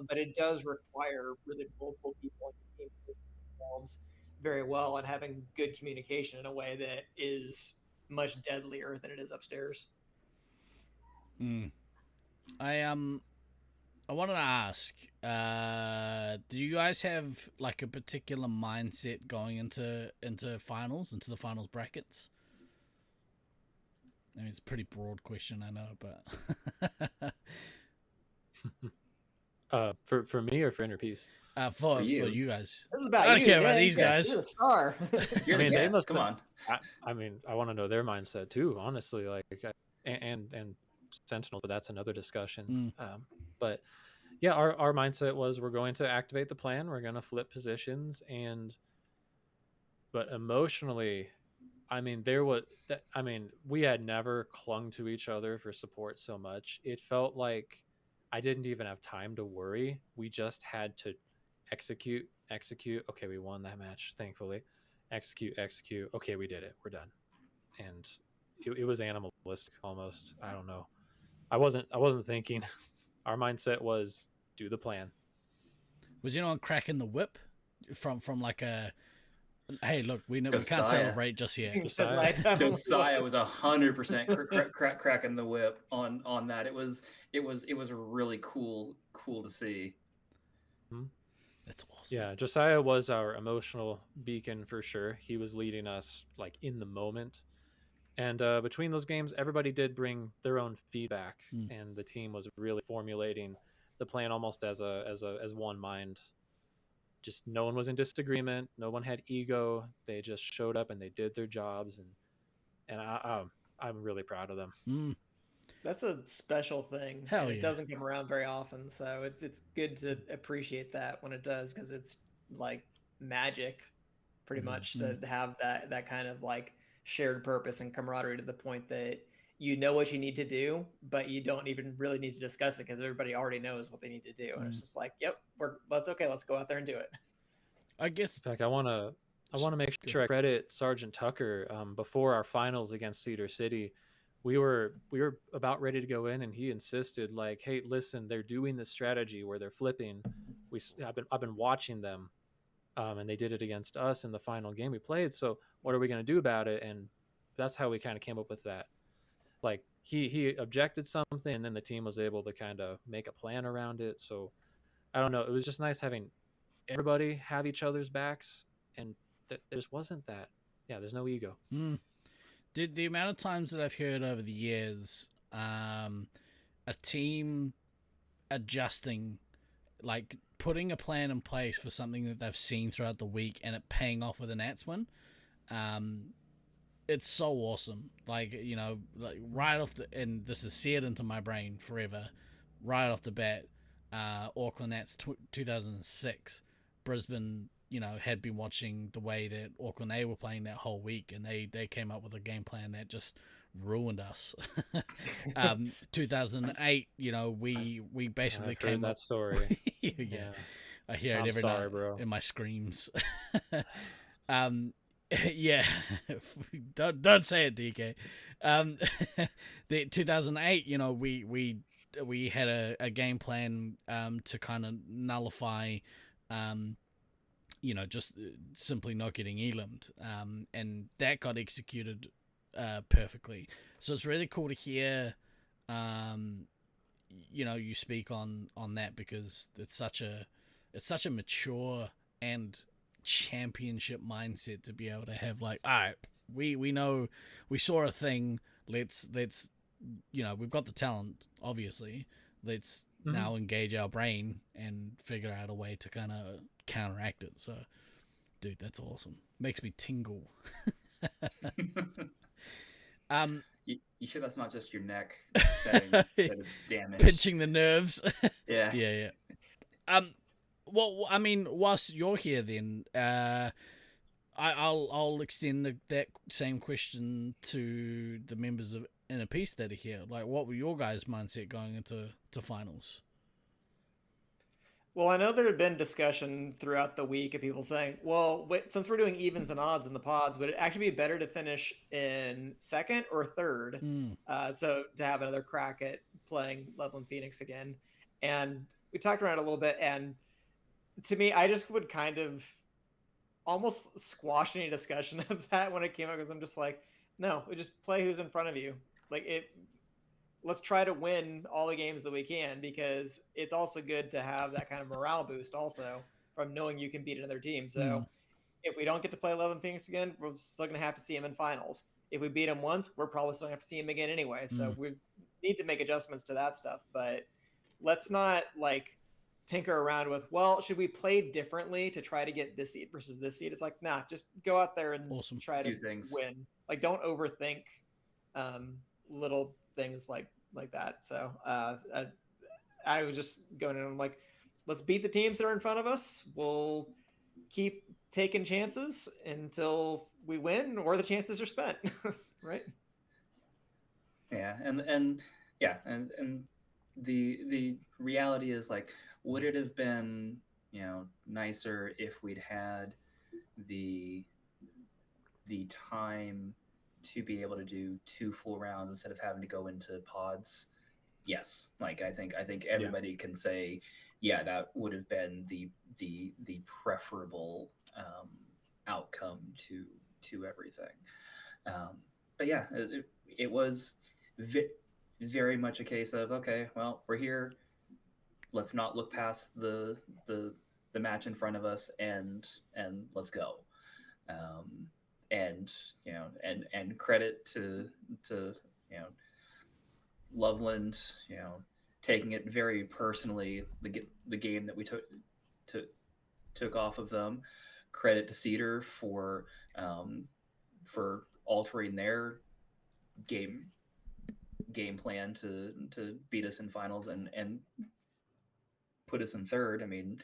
But it does require really multiple people on your team to do themselves very well and having good communication in a way that is much deadlier than it is upstairs. I wanted to ask, do you guys have like a particular mindset going into finals, into the finals brackets? I mean, it's a pretty broad question, I know, but For me or for Inner Peace? for you. you guys, This is I about don't you. care about Nick. these guys. You're the star. You're I the mean, they guest. must Come have- on. I mean, I want to know their mindset too, honestly. Like, and Sentinel, but that's another discussion. But yeah, our mindset was we're going to activate the plan. We're going to flip positions, but emotionally, I mean, we had never clung to each other for support so much. It felt like I didn't even have time to worry. We just had to execute. Okay, we won that match, thankfully. Execute. Okay, we did it. We're done. And it was animalistic almost. I don't know. I wasn't thinking. Our mindset was do the plan. Was anyone cracking the whip from like a? Hey, look, we can't Josiah. celebrate just yet. Josiah was 100% cracking the whip on that. It was really cool to see. That's awesome. Yeah, Josiah was our emotional beacon for sure. He was leading us like in the moment. And between those games, everybody did bring their own feedback, and the team was really formulating the plan almost as one mind. Just no one was in disagreement. No one had ego. They just showed up and they did their jobs, and I'm really proud of them. That's a special thing. Hell and it yeah. doesn't come around very often, so it's good to appreciate that when it does, because it's like magic, pretty much, to have that kind of like shared purpose and camaraderie to the point that you know what you need to do, but you don't even really need to discuss it because everybody already knows what they need to do, and it's just like, yep, let's go out there and do it. I guess. In fact, I want to make sure I credit Sergeant Tucker. Before our finals against Cedar City, we were about ready to go in, and he insisted, like, "Hey, listen, they're doing this strategy where they're flipping. I've been watching them, and they did it against us in the final game we played. So what are we going to do about it?" And that's how we kind of came up with that. Like he objected something, and then the team was able to kind of make a plan around it. So I don't know. It was just nice having everybody have each other's backs, and there just wasn't that. Yeah, there's no ego. Did the amount of times that I've heard over the years, a team adjusting, like putting a plan in place for something that they've seen throughout the week and it paying off with an Nats win, it's so awesome. Like, you know, like right off the, and this is seared into my brain forever, right off the bat, Auckland Nats 2006, Brisbane, you know, had been watching the way that Auckland A were playing that whole week, and they came up with a game plan that just ruined us. 2008, you know, we basically came that up, story. yeah, I hear it every night in my screams. Yeah, don't say it, DK. The 2008, you know, we had a game plan to kind of nullify, you know, just simply not getting elimed, and that got executed perfectly. So it's really cool to hear, you know, you speak on that, because it's such a mature and championship mindset to be able to have, like, all right, we know, we saw a thing, let's you know, we've got the talent, obviously, let's now engage our brain and figure out a way to kind of counteract it. So dude, that's awesome, makes me tingle. You sure that's not just your neck setting that is damaged? Pinching the nerves. Yeah. Yeah. Well, I mean, whilst you're here, then I'll extend that same question to the members of Inner Peace that are here. Like, what were your guys' mindset going into finals? Well, I know there had been discussion throughout the week of people saying, well, since we're doing evens and odds in the pods, would it actually be better to finish in second or third? So to have another crack at playing Loveland Phoenix again. And we talked around it a little bit, and to me, I just would kind of almost squash any discussion of that when it came out, because I'm just like, no, we just play who's in front of you. Like, let's try to win all the games that we can, because it's also good to have that kind of morale boost also from knowing you can beat another team. So if we don't get to play Loveland Phoenix again, we're still going to have to see them in finals. if we beat them once, we're probably still gonna have to see them again anyway. So we need to make adjustments to that stuff. But let's not like tinker around with, well, should we play differently to try to get this seed versus this seed? It's like, nah, just go out there and try to win. Like, don't overthink little things like that. So I was just going in, I'm like, let's beat the teams that are in front of us. We'll keep taking chances until we win or the chances are spent. Right? Yeah, and the reality is, like, would it have been, nicer if we'd had the time to be able to do 2 full rounds instead of having to go into pods? Yes. Like, I think everybody can say, yeah, that would have been the preferable outcome to everything. But yeah, it was very much a case of, okay, well, we're here. Let's not look past the match in front of us, and let's go. And and credit to Loveland, taking it very personally, the game that we took off of them. Credit to Cedar for altering their game plan to beat us in finals and put us in third. I mean,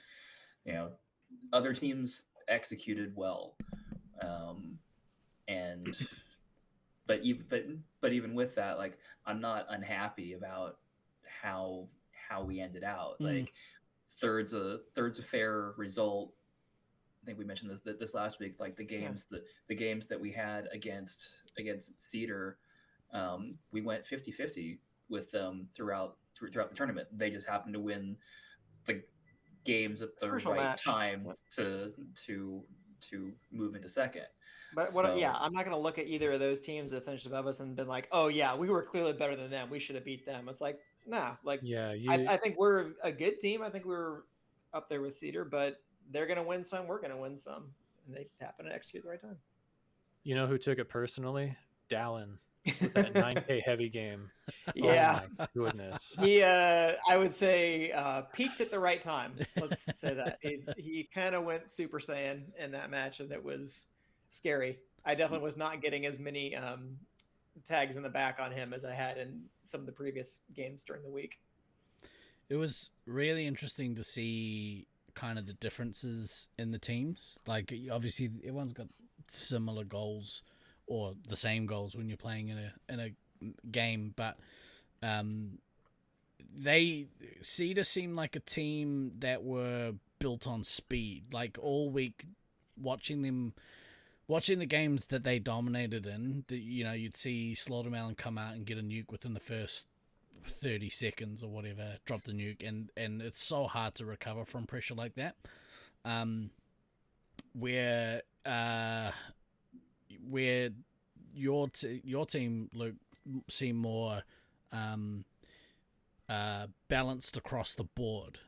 other teams executed well, and but even with that, like, I'm not unhappy about how we ended out. Like, third's a fair result. I think we mentioned this last week. Like, the games that we had against Cedar, we went 50-50 with them throughout the tournament. They just happened to win the games at the Crucial right match. time to move into second. But I'm not going to look at either of those teams that finished above us and been like, oh yeah, we were clearly better than them. We should have beat them. It's like, nah. Like, I think we're a good team. I think we were up there with Cedar, but they're going to win some. We're going to win some, and they happen to execute at the right time. You know who took it personally? Dallin with that 9K heavy game. Yeah. Oh my goodness. He, I would say, peaked at the right time. Let's say that. He kind of went Super Saiyan in that match, and it was scary. I definitely was not getting as many tags in the back on him as I had in some of the previous games during the week. It was really interesting to see kind of the differences in the teams. Like, obviously everyone's got similar goals or the same goals when you're playing in a game, but Cedar seemed like a team that were built on speed. Like, all week watching the games that they dominated in, you'd see Slaughtermelon come out and get a nuke within the first 30 seconds or whatever, drop the nuke, and it's so hard to recover from pressure like that. Where your team, Luke, seem more balanced across the board.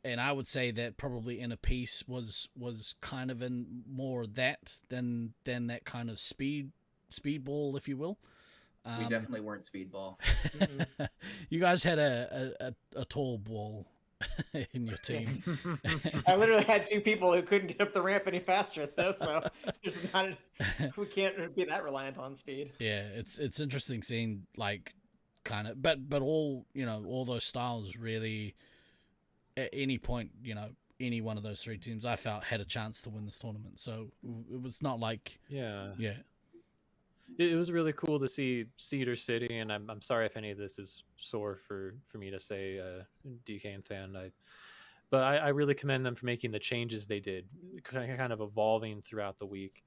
And I would say that probably Inner Peace was kind of in more of that than that kind of speedball, if you will. We definitely weren't speedball. You guys had a tall ball in your team. I literally had 2 people who couldn't get up the ramp any faster though, so we can't be that reliant on speed. Yeah, it's interesting seeing, like, kind of, but all all those styles really, at any point, any one of those 3 teams I felt had a chance to win this tournament. So it was not like it was really cool to see Cedar City, and I'm sorry if any of this is sore for me to say, DK and Than. But I really commend them for making the changes they did, kind of evolving throughout the week.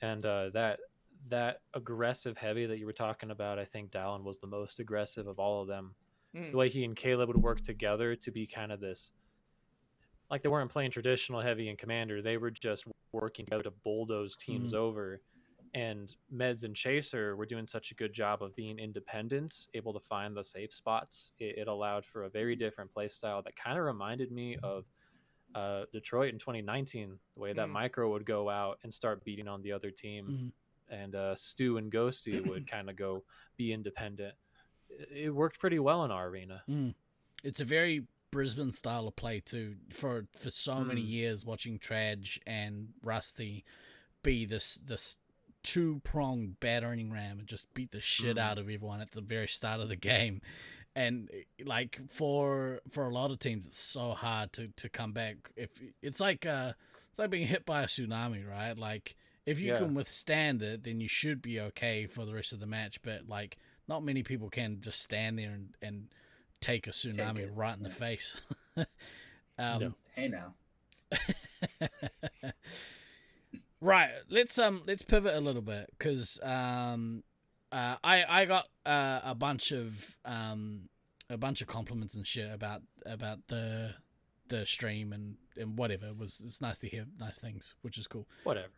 And that aggressive heavy that you were talking about, I think Dallin was the most aggressive of all of them. The way he and Caleb would work together to be kind of this, like, they weren't playing traditional heavy and commander. They were just working together to bulldoze teams over. And Meds and Chaser were doing such a good job of being independent, able to find the safe spots. It allowed for a very different play style that kind of reminded me of Detroit in 2019, the way that Micro would go out and start beating on the other team. and Stu and Ghosty would kind of go be independent. It worked pretty well in our arena. It's a very Brisbane style of play too. For so many years, watching Traj and Rusty be this 2-pronged battering ram and just beat the shit out of everyone at the very start of the game. And like for a lot of teams, it's so hard to come back. If it's like being hit by a tsunami, right? Like if you can withstand it, then you should be okay for the rest of the match. But like not many people can just stand there and take a tsunami right in the face. No. Hey now. Right, let's pivot a little bit because I got a bunch of compliments and shit about the stream and whatever. It's nice to hear nice things, which is cool. Whatever.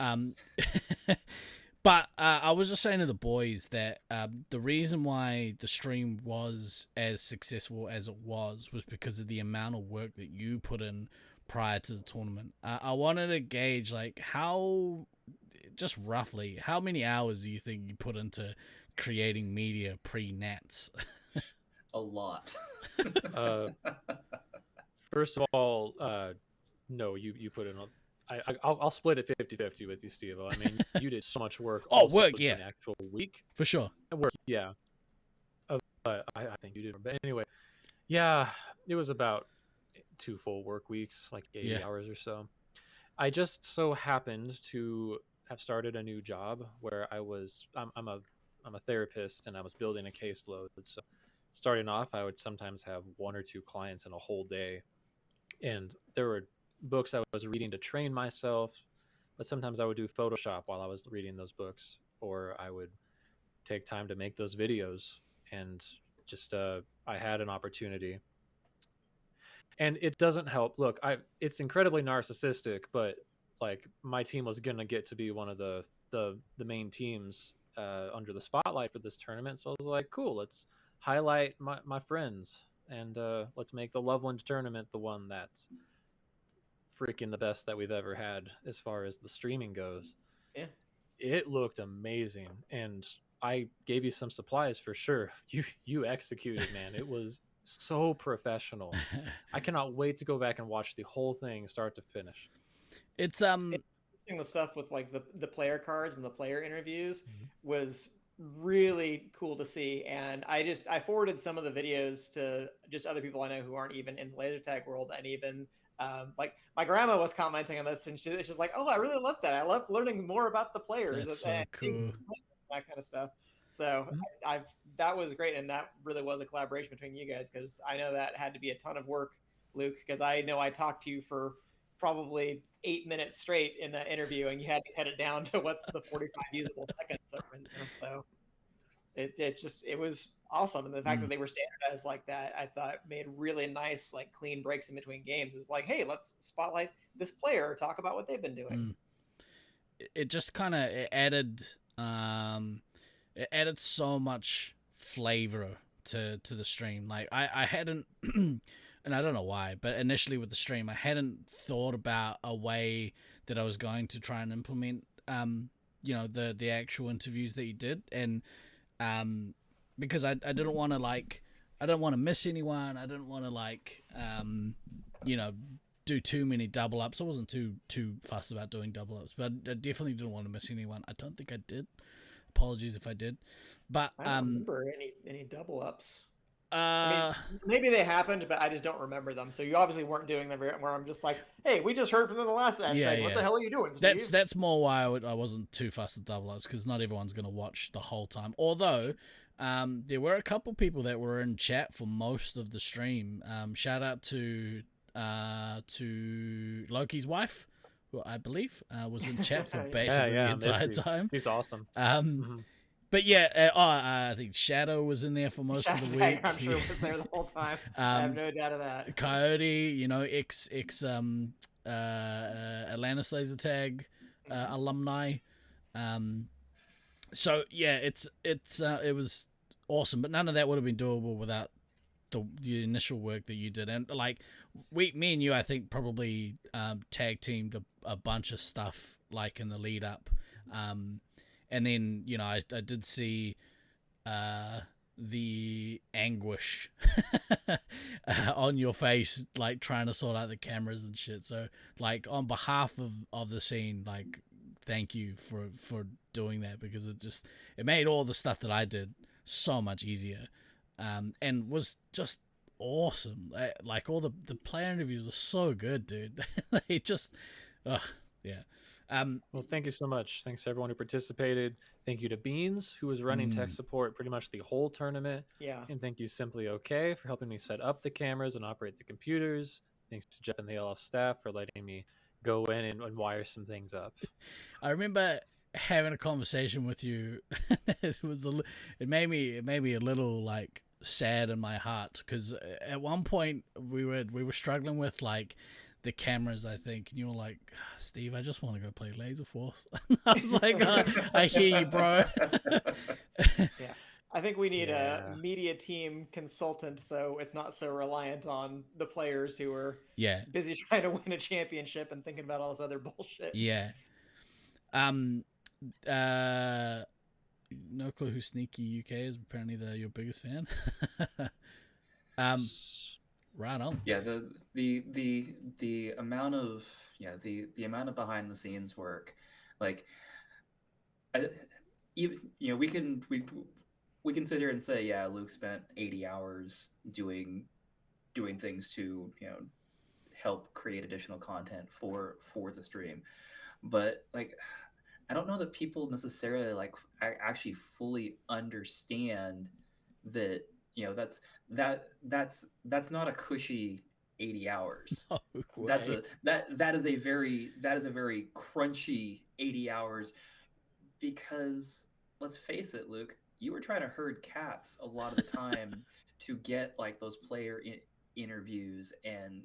But I was just saying to the boys that the reason why the stream was as successful as it was because of the amount of work that you put in prior to the tournament. I wanted to gauge like just roughly how many hours do you think you put into creating media pre-Nats? A lot. First of all, no, you put in. I'll split it 50-50 with you, Steve. I mean, you did so much work. Work, yeah. An actual week For sure. Work, yeah. But I think you did. But anyway, yeah, it was about 2 full work weeks, like 80 hours or so. I just so happened to have started a new job where I'm a therapist and I was building a caseload. So starting off, I would sometimes have 1 or 2 clients in a whole day, and there were books I was reading to train myself, but sometimes I would do Photoshop while I was reading those books, or I would take time to make those videos. And just I had an opportunity, and it doesn't help. Look, it's incredibly narcissistic, but like my team was gonna get to be one of the main teams under the spotlight for this tournament, so I was like, cool, let's highlight my friends, and let's make the Loveland tournament the one that's freaking the best that we've ever had as far as the streaming goes. Yeah, it looked amazing, and I gave you some supplies for sure. You executed, man. It was so professional. I cannot wait to go back and watch the whole thing start to finish. It's the stuff with like the player cards and the player interviews was really cool to see, and I forwarded some of the videos to just other people I know who aren't even in the laser tag world, and even like my grandma was commenting on this, and she's like, "Oh, I really love that. I love learning more about the players." That's so cool. That kind of stuff. So that was great, and that really was a collaboration between you guys, because I know that had to be a ton of work, Luke, because I know I talked to you for probably 8 minutes straight in that interview, and you had to cut it down to what's the 45 usable seconds that were in there. So it was awesome, and the fact that they were standardized like that, I thought made really nice, like clean breaks in between games. It's like, hey, let's spotlight this player, talk about what they've been doing. It just kind of added so much flavor to the stream. Like I hadn't and I don't know why, but initially with the stream I hadn't thought about a way that I was going to try and implement the actual interviews that you did, and because I didn't want to miss anyone. I didn't want to do too many double ups. I wasn't too fussed about doing double ups, but I definitely didn't want to miss anyone. I don't think I did. Apologies if I did, but I don't remember any double ups. I mean, maybe they happened, but I just don't remember them. So you obviously weren't doing them where I'm just like, hey, we just heard from them the last ad segment. What the hell are you doing, Steve? That's more why I wasn't too fussed at double ups, because not everyone's going to watch the whole time. Although there were a couple people that were in chat for most of the stream. Shout out to Loki's wife, who I believe was in chat for basically the entire time. He's awesome. But yeah, I think Shadow was in there for most of the week. I'm sure was there the whole time. I have no doubt of that. Coyote, ex Atlantis Laser Tag alumni. So yeah, it was awesome, but none of that would have been doable without the initial work that you did. And like me and you, I think tag teamed a bunch of stuff like in the lead up. And then I did see the anguish on your face, like trying to sort out the cameras and shit. So like on behalf of the scene, like thank you for doing that, because it made all the stuff that I did so much easier, and was just awesome. Like all the player interviews were so good, dude. They just yeah. Well, thank you so much. Thanks to everyone who participated. Thank you to Beans, who was running tech support pretty much the whole tournament. Yeah. And thank you Simply Okay for helping me set up the cameras and operate the computers. Thanks to Jeff and the LF staff for letting me go in and wire some things up. I remember having a conversation with you. It made me a little like sad in my heart, because at one point we were struggling with like the cameras, I think, and you were like, Steve, I just want to go play Laser Force. I was like, I hear you, bro. Yeah. I think we need a media team consultant, so it's not so reliant on the players who are busy trying to win a championship and thinking about all this other bullshit. Yeah. No clue who Sneaky UK is. Apparently, they're your biggest fan. Right on. Yeah, the amount of the amount of behind the scenes work, like, we can sit here and say, yeah, Luke spent 80 hours doing things to help create additional content for the stream, but like, I don't know that people necessarily like actually fully understand that that's not a cushy 80 hours. No That is a very crunchy 80 hours, because let's face it, Luke, you were trying to herd cats a lot of the time to get like those player interviews and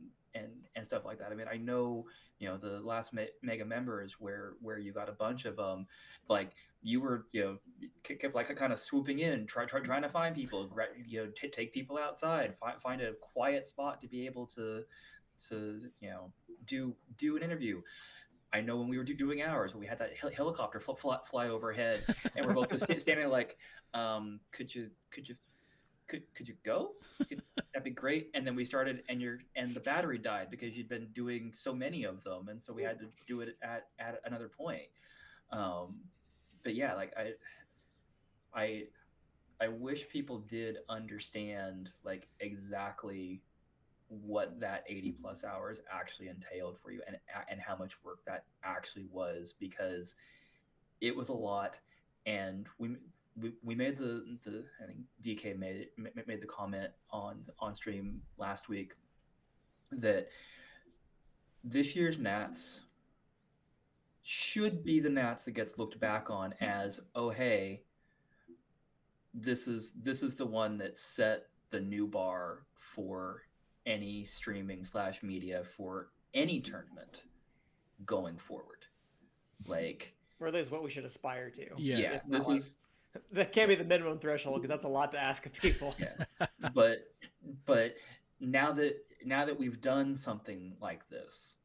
stuff like that. I mean, I know, the last mega members where you got a bunch of them, like you were, kept like kind of swooping in, trying to find people, take people outside, find a quiet spot to be able to do an interview. I know when we were doing ours, we had that helicopter fly overhead, and we're both just standing like, could you go? That'd be great. And then we started, and the battery died because you'd been doing so many of them, and so we had to do it at another point. But yeah, like I wish people did understand like exactly what that 80 plus hours actually entailed for you, and how much work that actually was, because it was a lot. And we made the I think DK made the comment on stream last week that this year's Nats should be the Nats that gets looked back on as, oh hey, this is the one that set the new bar for any streaming / media for any tournament going forward. Like, or at least what we should aspire to. Yeah, this like, is that can't be the minimum threshold, because that's a lot to ask of people. Yeah, but now that we've done something like this,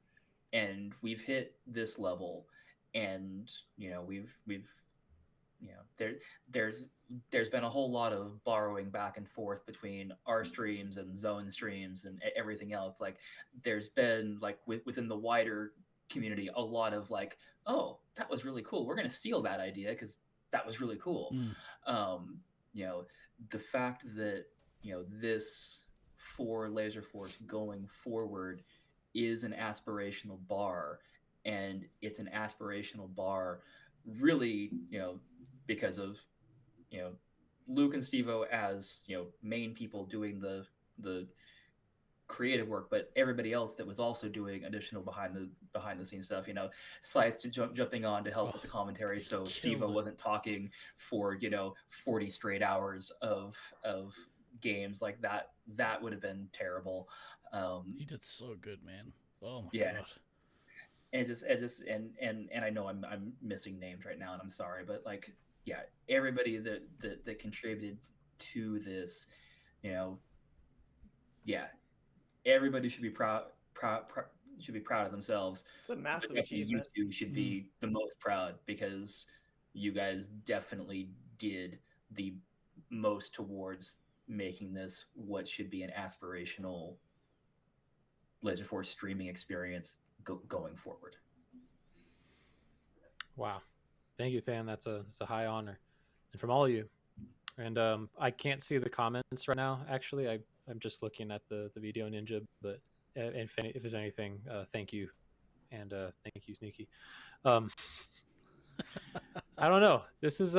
and we've hit this level, and we've there's been a whole lot of borrowing back and forth between our streams and Zone streams and everything else. Like, there's been like within the wider community a lot of like, oh, that was really cool, we're going to steal that idea because that was really cool. The fact that this for Laser Force going forward is an aspirational bar, and it's an aspirational bar really because of Luke and Steve-O as main people doing the creative work, but everybody else that was also doing additional behind the scenes stuff. Scythe jumping on to help with the commentary, so Steve-O wasn't talking for 40 straight hours of games like that. That would have been terrible. He did so good, man. Oh my god. And I know I'm missing names right now, and I'm sorry, but like, yeah, everybody that contributed to this, everybody should be proud of themselves. It's a massive achievement. YouTube should be the most proud, because you guys definitely did the most towards making this what should be an aspirational Laser Force streaming experience going forward. Wow. Thank you, Than. That's a high honor. And from all of you. And I can't see the comments right now, actually. I'm just looking at the video ninja, but if there's anything, thank you. And thank you, Sneaky. I don't know. This is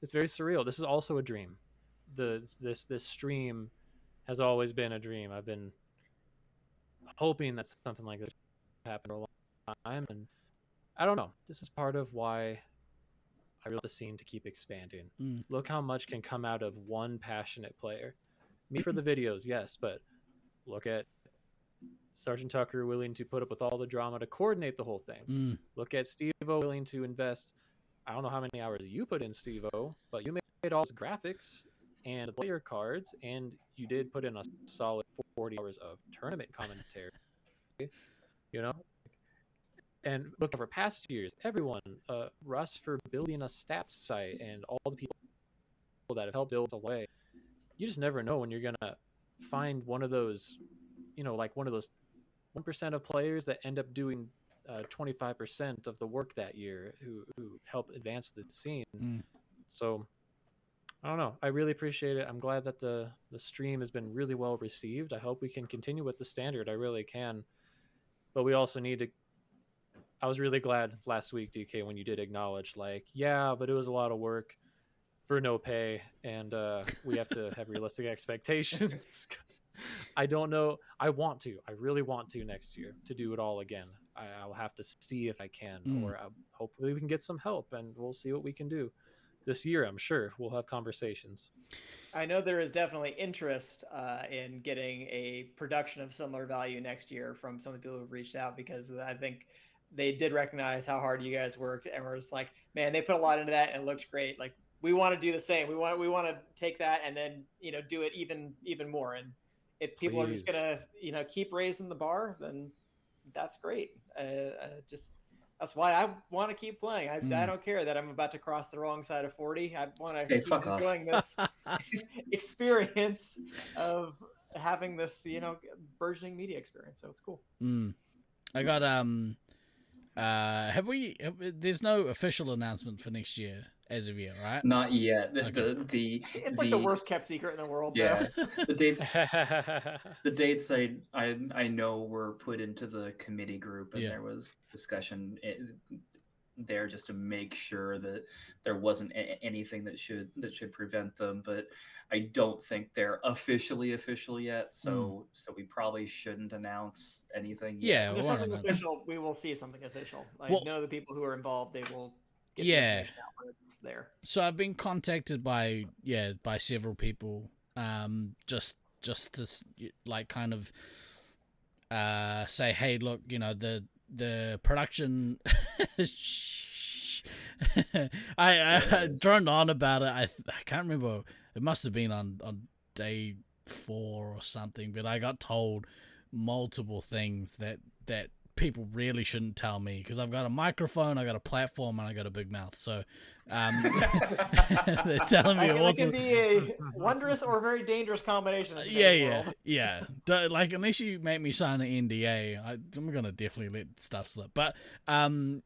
it's very surreal. This is also a dream. This stream has always been a dream. I've been hoping that something like this happened for a long time, and I don't know. This is part of why I really want the scene to keep expanding. Look how much can come out of one passionate player. Me for the videos, yes, but look at Sergeant Tucker willing to put up with all the drama to coordinate the whole thing. Look at Steve-O willing to invest. I don't know how many hours you put in, Steve-O, but you made all those graphics and the player cards, and you did put in a solid 40 hours of tournament commentary. You know? And look over past years, everyone, Russ for building a stats site and all the people that have helped build the way. You just never know when you're going to find one of those, like one of those 1% of players that end up doing 25% of the work that year who help advance the scene. So I don't know. I really appreciate it. I'm glad that the stream has been really well received. I hope we can continue with the standard. I really can. But we also need to. I was really glad last week, DK, when you did acknowledge, like, yeah, but it was a lot of work for no pay, and we have to have realistic expectations. I don't know. I really want to next year to do it all again. I'll have to see if I can, or hopefully we can get some help, and we'll see what we can do. This year, I'm sure we'll have conversations. I know there is definitely interest in getting a production of similar value next year from some of the people who've reached out, because I think they did recognize how hard you guys worked, and we're just like, man, they put a lot into that and it looked great. Like, we want to do the same. We want to take that and then do it even more. And if people are just gonna keep raising the bar, then that's great. That's why I want to keep playing. I don't care that I'm about to cross the wrong side of 40. I want to keep enjoying this experience of having this burgeoning media experience. So it's cool. I got there's no official announcement for next year as of yet, right? Not yet. It's like the worst kept secret in the world. Yeah, though. the dates I know were put into the committee group, and there was discussion there just to make sure that there wasn't anything that should prevent them. But I don't think they're official yet, so we probably shouldn't announce anything yet. Yeah, if there's something official, we will see something official. I know the people who are involved, they will get the information out when it's there. So I've been contacted by several people, just to like kind of say, hey, look, the production I droned on about it. I can't remember. It must have been on day 4 or something, but I got told multiple things that people really shouldn't tell me, because I've got a microphone, I got a platform, and I got a big mouth. So they're telling me it can be a wondrous or very dangerous combination. Yeah. Like, unless you make me sign an NDA, I'm gonna definitely let stuff slip. But but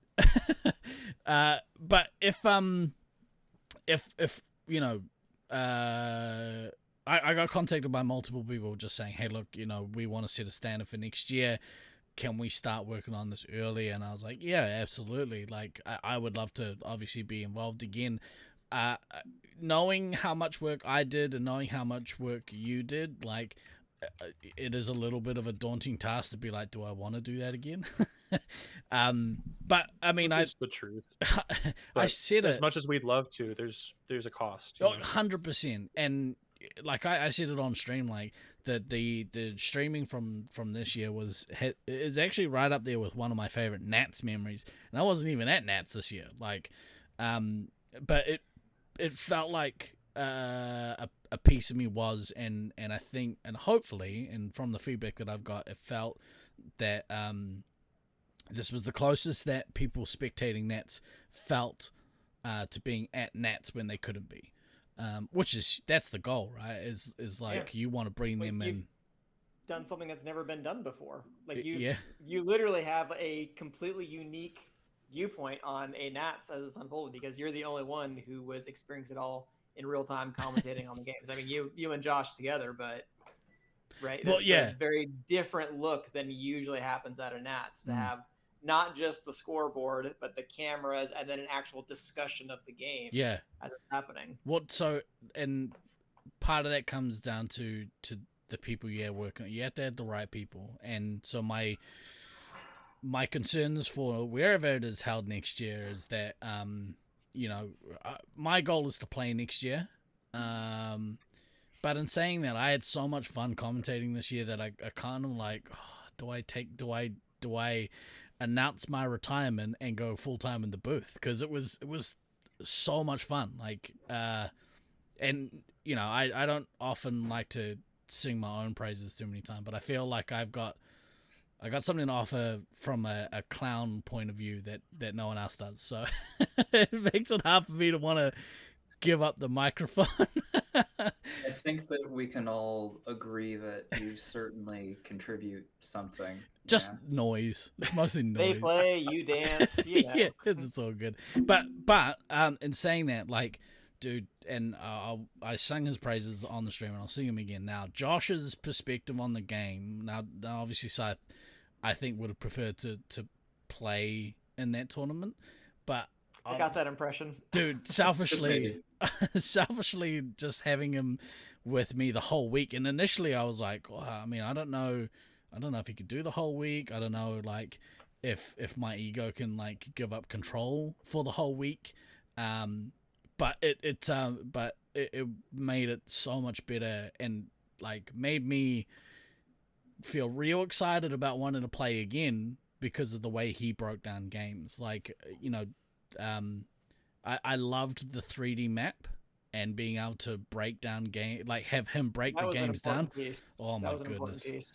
if I got contacted by multiple people just saying, hey, look, we want to set a standard for next year. Can we start working on this early? And I was like, yeah, absolutely. Like, I would love to obviously be involved again. Knowing how much work I did and knowing how much work you did, like, it is a little bit of a daunting task to be like, do I want to do that again? But I mean, that's the truth. I said as much as we'd love to, there's a cost. 100%. And like I said it on stream, like the streaming from this year is actually right up there with one of my favorite Nats memories, and I wasn't even at Nats this year. Like, but it felt like a piece of me was, and I think, and hopefully, and from the feedback that I've got, it felt that this was the closest that people spectating Nats felt to being at Nats when they couldn't be, that's the goal, right? Is like you want to bring Well, them in. Done something that's never been done before. Like Yeah. you literally have a completely unique viewpoint on a Nats as it's unfolded because you're the only one who was experiencing it all in real time commentating on the games. I mean, you and Josh together, but right, Well, it's yeah. a very different look than usually happens at a Nats to have not just the scoreboard, but the cameras and then an actual discussion of the game. Yeah. As it's happening. And part of that comes down to the people you're working on. You have to have the right people. And so my concerns for wherever it is held next year is that, my goal is to play next year. But in saying that, I had so much fun commentating this year that I kind of like, do I announce my retirement and go full time in the booth? Because it was so much fun. Like, and I don't often like to sing my own praises too many times, but I feel like I got something to offer from a clown point of view that no one else does. So it makes it hard for me to want to give up the microphone. I think that we can all agree that you certainly contribute something. Just noise. It's mostly noise. They play, you dance. You know. Yeah, it's all good. But in saying that, like, dude, and I sang his praises on the stream, and I'll sing him again now. Josh's perspective on the game. Now obviously, Scythe, I think would have preferred to play in that tournament, but I got that impression, dude. Selfishly, just having him with me the whole week, and initially I was like, I mean, I don't know if he could do the whole week. I don't know, like, if my ego can like give up control for the whole week. But it made it so much better and like made me feel real excited about wanting to play again because of the way he broke down games. Like, I loved the 3D map and being able to break down game, like have him break the games down. Piece. Oh my goodness,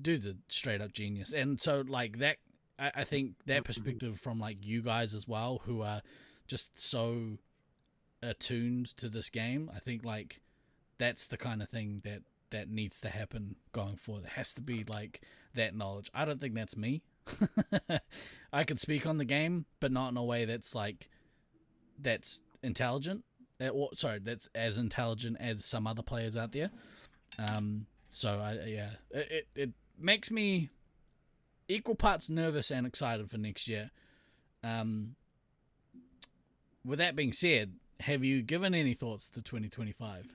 dude's a straight up genius. And so like that, I think that perspective from like you guys as well, who are just so attuned to this game, I think like that's the kind of thing that needs to happen going forward. There has to be like that knowledge. I don't think that's me. I can speak on the game, but not in a way that's intelligent. That's as intelligent as some other players out there. It makes me equal parts nervous and excited for next year. With that being said, have you given any thoughts to 2025?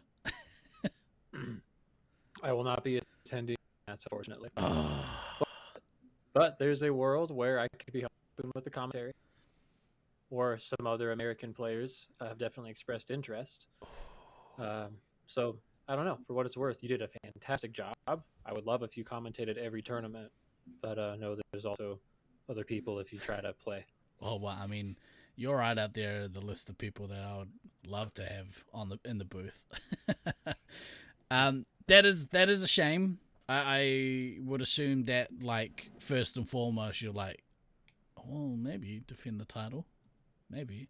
I will not be attending that, unfortunately. But there's a world where I could be helping with the commentary, or some other American players have definitely expressed interest. So I don't know. For what it's worth, you did a fantastic job. I would love if you commentated every tournament, but no, there's also other people if you try to play. Oh well, I mean, you're right out there the list of people that I would love to have in the booth. That is a shame. I would assume that, like, first and foremost, you're like, oh, maybe defend the title, maybe.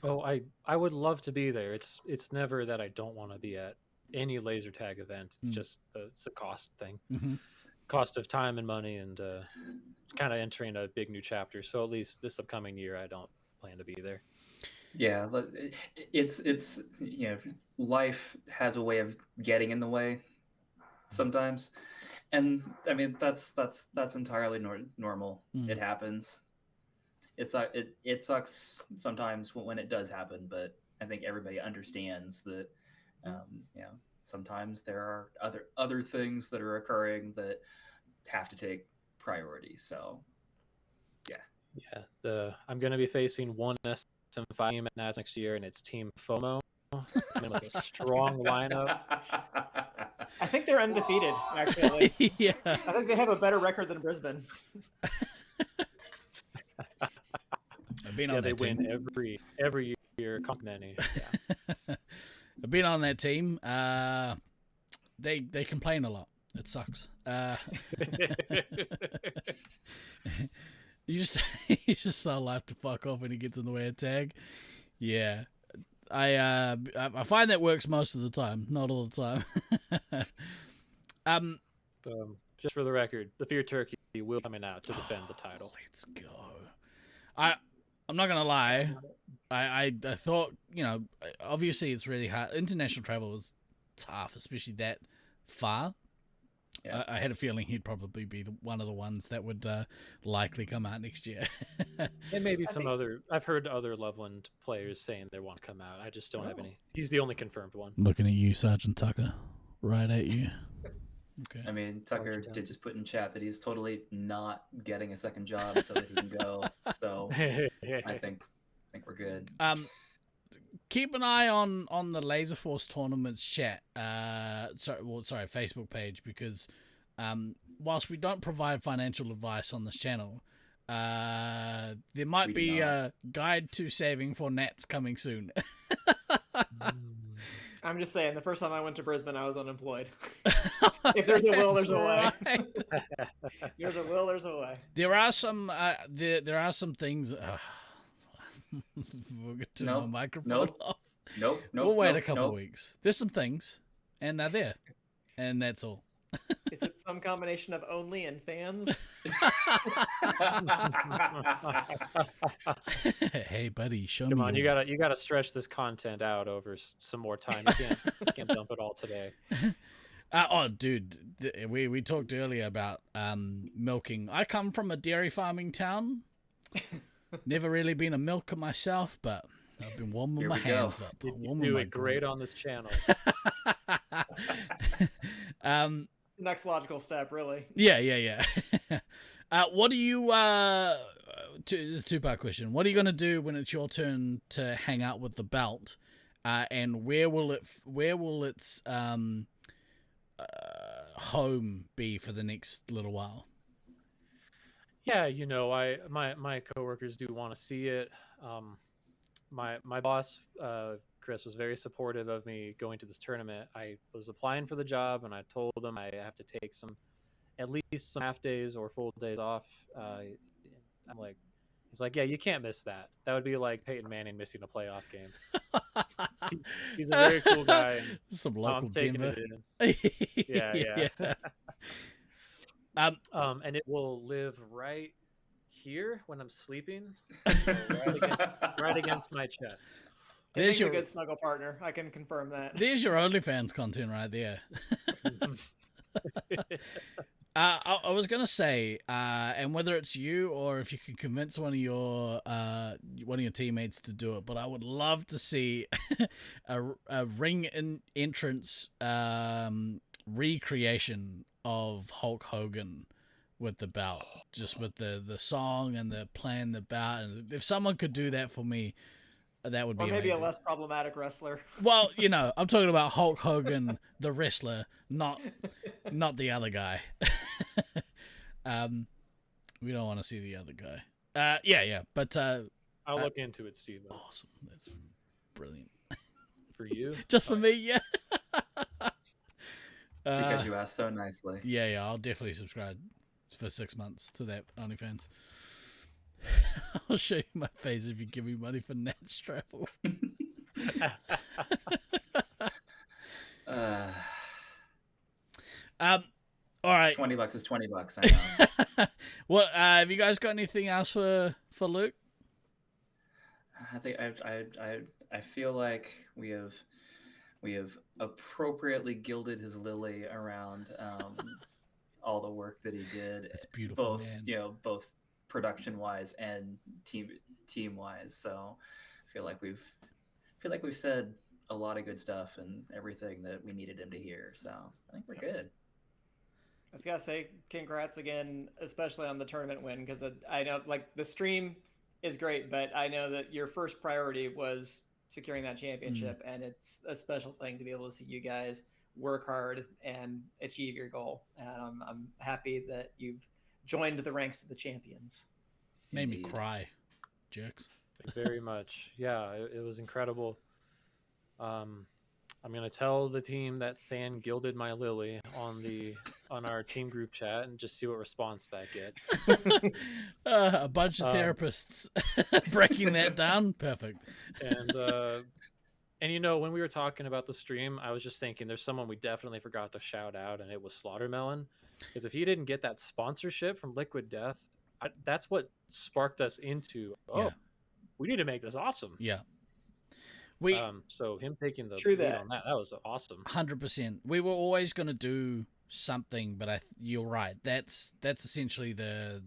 Oh, I would love to be there. It's never that I don't want to be at any laser tag event. It's just it's a cost thing, cost of time and money, and kind of entering a big new chapter. So at least this upcoming year, I don't plan to be there. Yeah, it's life has a way of getting in the way sometimes, and I mean that's entirely normal. It happens. It sucks sometimes when it does happen, but I think everybody understands that. Sometimes there are other things that are occurring that have to take priority. So, yeah. I'm going to be facing one SM5 team at Nats next year, and it's Team FOMO. Coming with a strong lineup. I think they're undefeated, actually. Yeah. I think they have a better record than Brisbane. They win every year. Continental. Yeah. I've been on that team. They complain a lot. It sucks. You just tell life to fuck off when he gets in the way of tag. Yeah. I find that works most of the time, not all the time. Just for the record, the Fear Turkey will be coming out to defend the title. Let's go. I'm not gonna lie. I thought, obviously it's really hard. International travel is tough, especially that far. Yeah. I had a feeling he'd probably be one of the ones that would likely come out next year. And maybe other. I've heard other Loveland players saying they want to come out. I just don't have any. He's the only confirmed one. Looking at you, Sergeant Tucker. Right at you. Okay. I mean, Tucker did just put in chat that he's totally not getting a second job so that he can go. So I think we're good. Keep an eye on the Laser Force tournaments chat. Sorry, Facebook page, because whilst we don't provide financial advice on this channel, there might be a guide to saving for Nats coming soon. I'm just saying, the first time I went to Brisbane, I was unemployed. If there's a will, there's a way. There's a will, there's a way. There are some. There are some things. We'll get to my microphone off. Nope. We'll wait a couple weeks. There's some things, and they're there, and that's all. Is it some combination of only and fans? Hey, buddy, show me. Come on, you gotta stretch this content out over some more time. You can't dump it all today. Dude, we talked earlier about milking. I come from a dairy farming town. Never really been a milker myself, but I've been warming my hands up. You do it great on this channel. Next logical step, really. Yeah. What do you? This is a two-part question. What are you gonna do when it's your turn to hang out with the belt? And where will its home be for the next little while? Yeah, my coworkers do want to see it. My boss, Chris, was very supportive of me going to this tournament. I was applying for the job, and I told him I have to take at least some half days or full days off. He's like, yeah, you can't miss that. That would be like Peyton Manning missing a playoff game. He's a very cool guy. And, some local Denver. Yeah. And it will live right here when I'm sleeping, right against my chest. There's a good snuggle partner. I can confirm that. There's your OnlyFans content right there. I was gonna say, and whether it's you or if you can convince one of your teammates to do it, but I would love to see a ring entrance recreation of Hulk Hogan with the belt, just with the song and the playing the belt. And if someone could do that for me, that would be maybe amazing. A less problematic wrestler. Well, I'm talking about Hulk Hogan, the wrestler, not the other guy. We don't want to see the other guy. Yeah. But I'll look into it, Steve. Awesome. That's brilliant. For you? Just for me, yeah. Because you asked so nicely. Yeah, I'll definitely subscribe for 6 months to that OnlyFans. I'll show you my face if you give me money for Nat's travel. All right. $20 is $20. I know. What have you guys got anything else for Luke? I think I feel like we have appropriately gilded his lily around all the work that he did. It's beautiful, both man. Both production wise and team wise. So I feel like we've said a lot of good stuff and everything that we needed him to hear. So I think we're good. I just gotta say, congrats again, especially on the tournament win, because I know, like, the stream is great, but I know that your first priority was securing that championship, and it's a special thing to be able to see you guys work hard and achieve your goal. And I'm happy that you've joined the ranks of the champions. Made me cry, jerks. Very much. Yeah, it was incredible. I'm gonna tell the team that Than gilded my lily on our team group chat and just see what response that gets. A bunch of therapists breaking that down. Perfect. And you know, when we were talking about the stream, I was just thinking there's someone we definitely forgot to shout out, and it was Slaughtermelon. Because if he didn't get that sponsorship from Liquid Death, that's what sparked us into, we need to make this awesome. Yeah. So him taking the True lead that. on that was awesome. 100%. We were always going to do something, but you're right. That's essentially the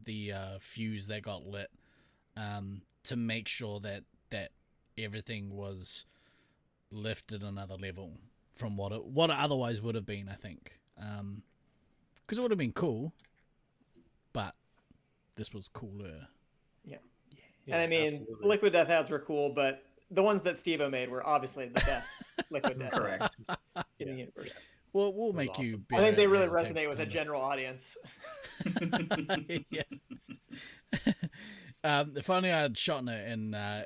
fuse that got lit, to make sure that everything was lifted another level from what it otherwise would have been, I think. Because it would have been cool, but this was cooler. Yeah. Yeah, And I mean, absolutely. Liquid Death ads were cool, but the ones that Steve-O made were obviously the best Liquid Death Correct. ads in the universe. We'll was make you awesome. better. I think they really at this type resonate of with a content. general audience. Yeah. If only I had shot it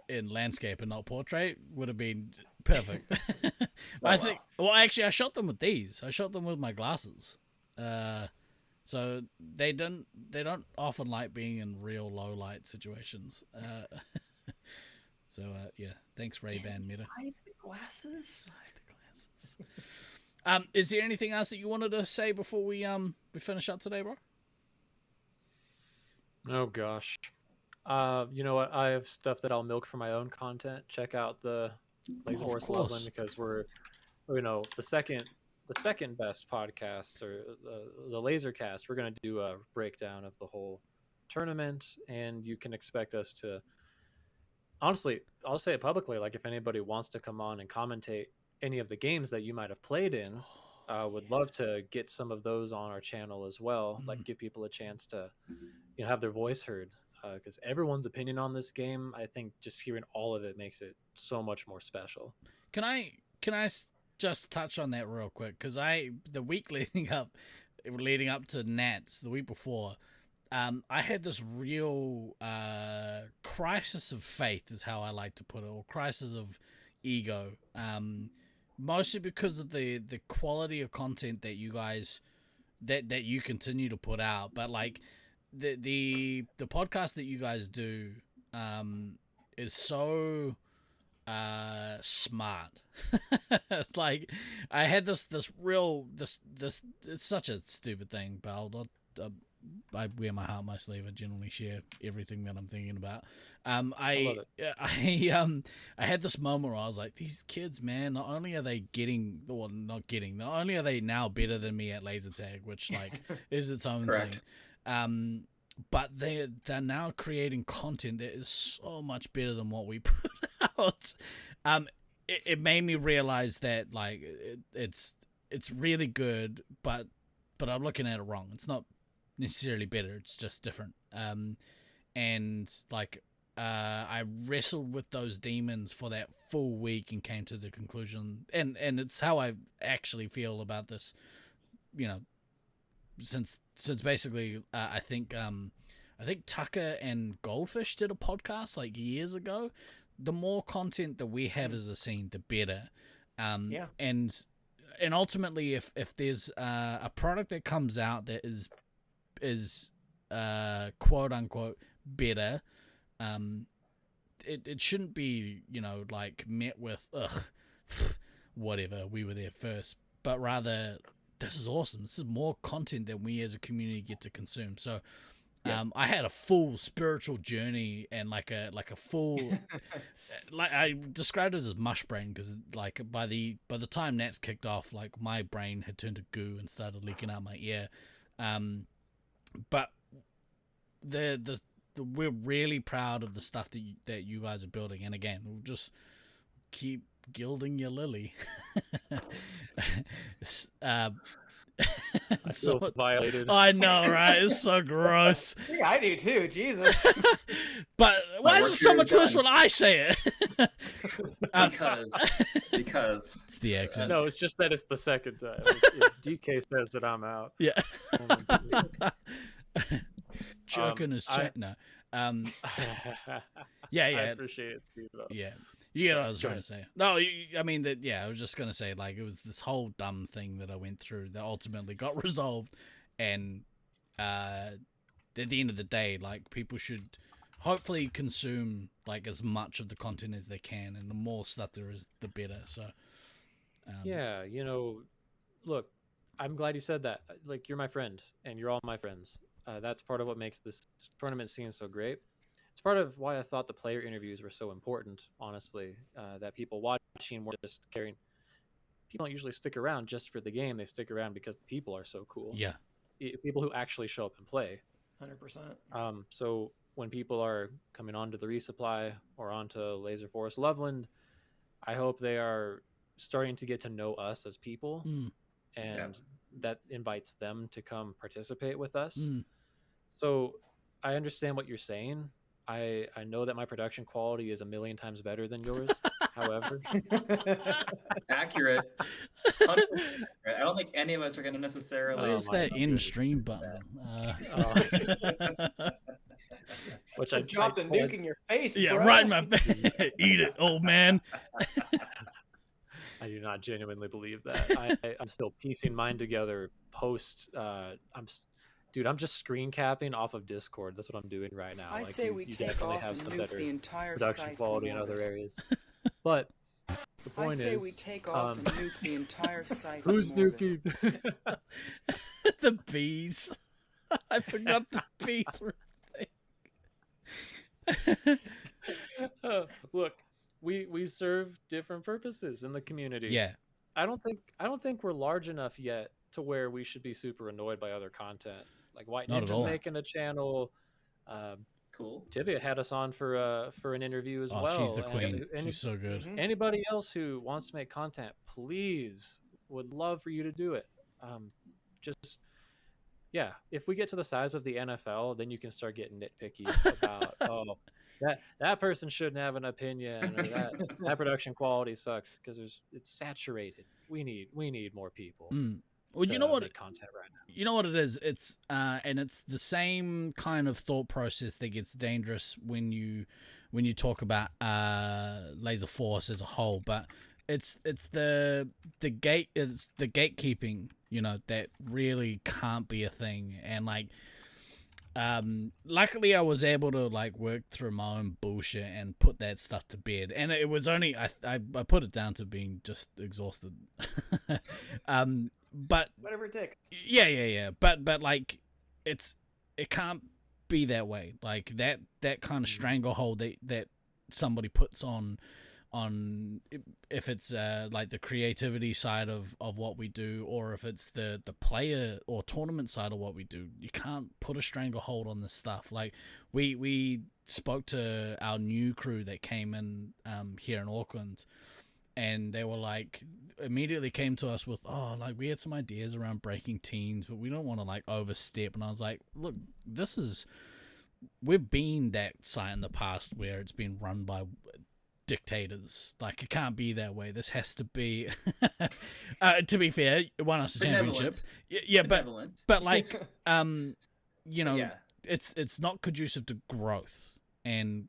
in landscape and not portrait, would have been perfect. I think. Well, actually, I shot them with these. I shot them with my glasses. So they don't often like being in real low light situations. So yeah, thanks Ray-Ban Meta. Glasses. Is there anything else that you wanted to say before we finish up today, bro? Oh gosh. You know what? I have stuff that I'll milk for my own content. Check out the Laser Of Horse course. Loveland, because we're, you know, the second best podcast, or the Laser Cast. We're gonna do a breakdown of the whole tournament, and you can expect us to. Honestly, I'll say it publicly. Like, if anybody wants to come on and commentate any of the games that you might have played in, would love to get some of those on our channel as well. Like, give people a chance to, you know, have their voice heard. Because everyone's opinion on this game, I think just hearing all of it makes it so much more special. Can I just touch on that real quick? Because the week leading up to Nats, the week before, I had this real crisis of faith, is how I like to put it, or crisis of ego. Mostly because of the quality of content that you guys that you continue to put out, but like the podcast that you guys do is so smart. Like, I had this it's such a stupid thing, but I wear my heart on my sleeve. I generally share everything that I'm thinking about. I love it. I had this moment where I was like, these kids, man, not only are they not only are they now better than me at laser tag, which like is its own Correct. thing. But they're now creating content that is so much better than what we put out. It made me realize that like it's really good, but I'm looking at it wrong. It's not necessarily better, it's just different. And like I wrestled with those demons for that full week and came to the conclusion, and it's how I actually feel about this, you know, since basically I think Tucker and Goldfish did a podcast like years ago. The more content that we have as a scene, the better. Yeah. And ultimately, if there's a product that comes out that is quote unquote better, it shouldn't be, you know, like met with whatever, we were there first, but rather, this is awesome. This is more content that we as a community get to consume. So I had a full spiritual journey and like a full like I described it as mush brain, because like by the time Nats kicked off, like my brain had turned to goo and started leaking out my ear. But we're really proud of the stuff that you guys are building, and again, we'll just keep gilding your lily. I feel violated. I know, right? It's so gross. Yeah, I do too. Jesus. But why is work it so here is much worse done. when I say it? Because It's the accent. No, it's just that it's the second time. If DK says it, I'm out. Yeah. Oh my goodness. Jerking his check. No. Yeah, I yeah. appreciate it, Steve. Yeah. Yeah, Sorry, I was go trying to say. No, I mean that. Yeah, I was just gonna say like it was this whole dumb thing that I went through that ultimately got resolved, and at the end of the day, like people should hopefully consume like as much of the content as they can, and the more stuff there is, the better. So, Yeah, look, I'm glad you said that. Like, you're my friend, and you're all my friends. That's part of what makes this tournament scene so great. It's part of why I thought the player interviews were so important, honestly. That people watching were just caring. People don't usually stick around just for the game. They stick around because the people are so cool. yeah, People who actually show up and play. 100%. So when people are coming onto the resupply or onto Laser Force Loveland, I hope they are starting to get to know us as people, and that invites them to come participate with us. So I understand what you're saying. I know that my production quality is a million times better than yours. However, Accurate. 100% accurate. I don't think any of us are going to necessarily. where's that in goodness. stream button? Which I dropped a nuke in your face, Yeah, bro. right in my face. Eat it, old man. I do not genuinely believe that. I'm still piecing mine together post. Dude, I'm just screen capping off of Discord. That's what I'm doing right now. I Like, say you, we you take definitely off have and some nuke better the entire production site quality from in other orbit. areas. But the I point say is, we take off and nuke the entire site who's from orbit. nuking? The bees. I forgot the bees were a thing. Look, we serve different purposes in the community. Yeah. I don't think we're large enough yet to where we should be super annoyed by other content. Like White Not at Ninja's all. making a channel. Cool. Tibia had us on for an interview as Oh, well. she's the and queen. She's so good. Anybody else who wants to make content, please, would love for you to do it. Just yeah, if we get to the size of the NFL, then you can start getting nitpicky about that person shouldn't have an opinion, or that production quality sucks because it's saturated. We need more people. Well, you know what? Make content right now. You know what it is. It's and it's the same kind of thought process that gets dangerous when you talk about Laser Force as a whole. But it's the gatekeeping, that really can't be a thing. And like, luckily I was able to like work through my own bullshit and put that stuff to bed. And it was only I put it down to being just exhausted. But Whatever it takes. yeah. But like, it can't be that way. Like that kind of stranglehold that somebody puts on if it's like the creativity side of what we do, or if it's the player or tournament side of what we do. You can't put a stranglehold on this stuff. Like we spoke to our new crew that came in here in Auckland, and they were like, immediately came to us with, like we had some ideas around breaking teams, but we don't want to like overstep. And I was like, look, we've been that site in the past where it's been run by dictators. Like, it can't be that way. This has to be to be fair, it won us a championship. Yeah, but like it's not conducive to growth. And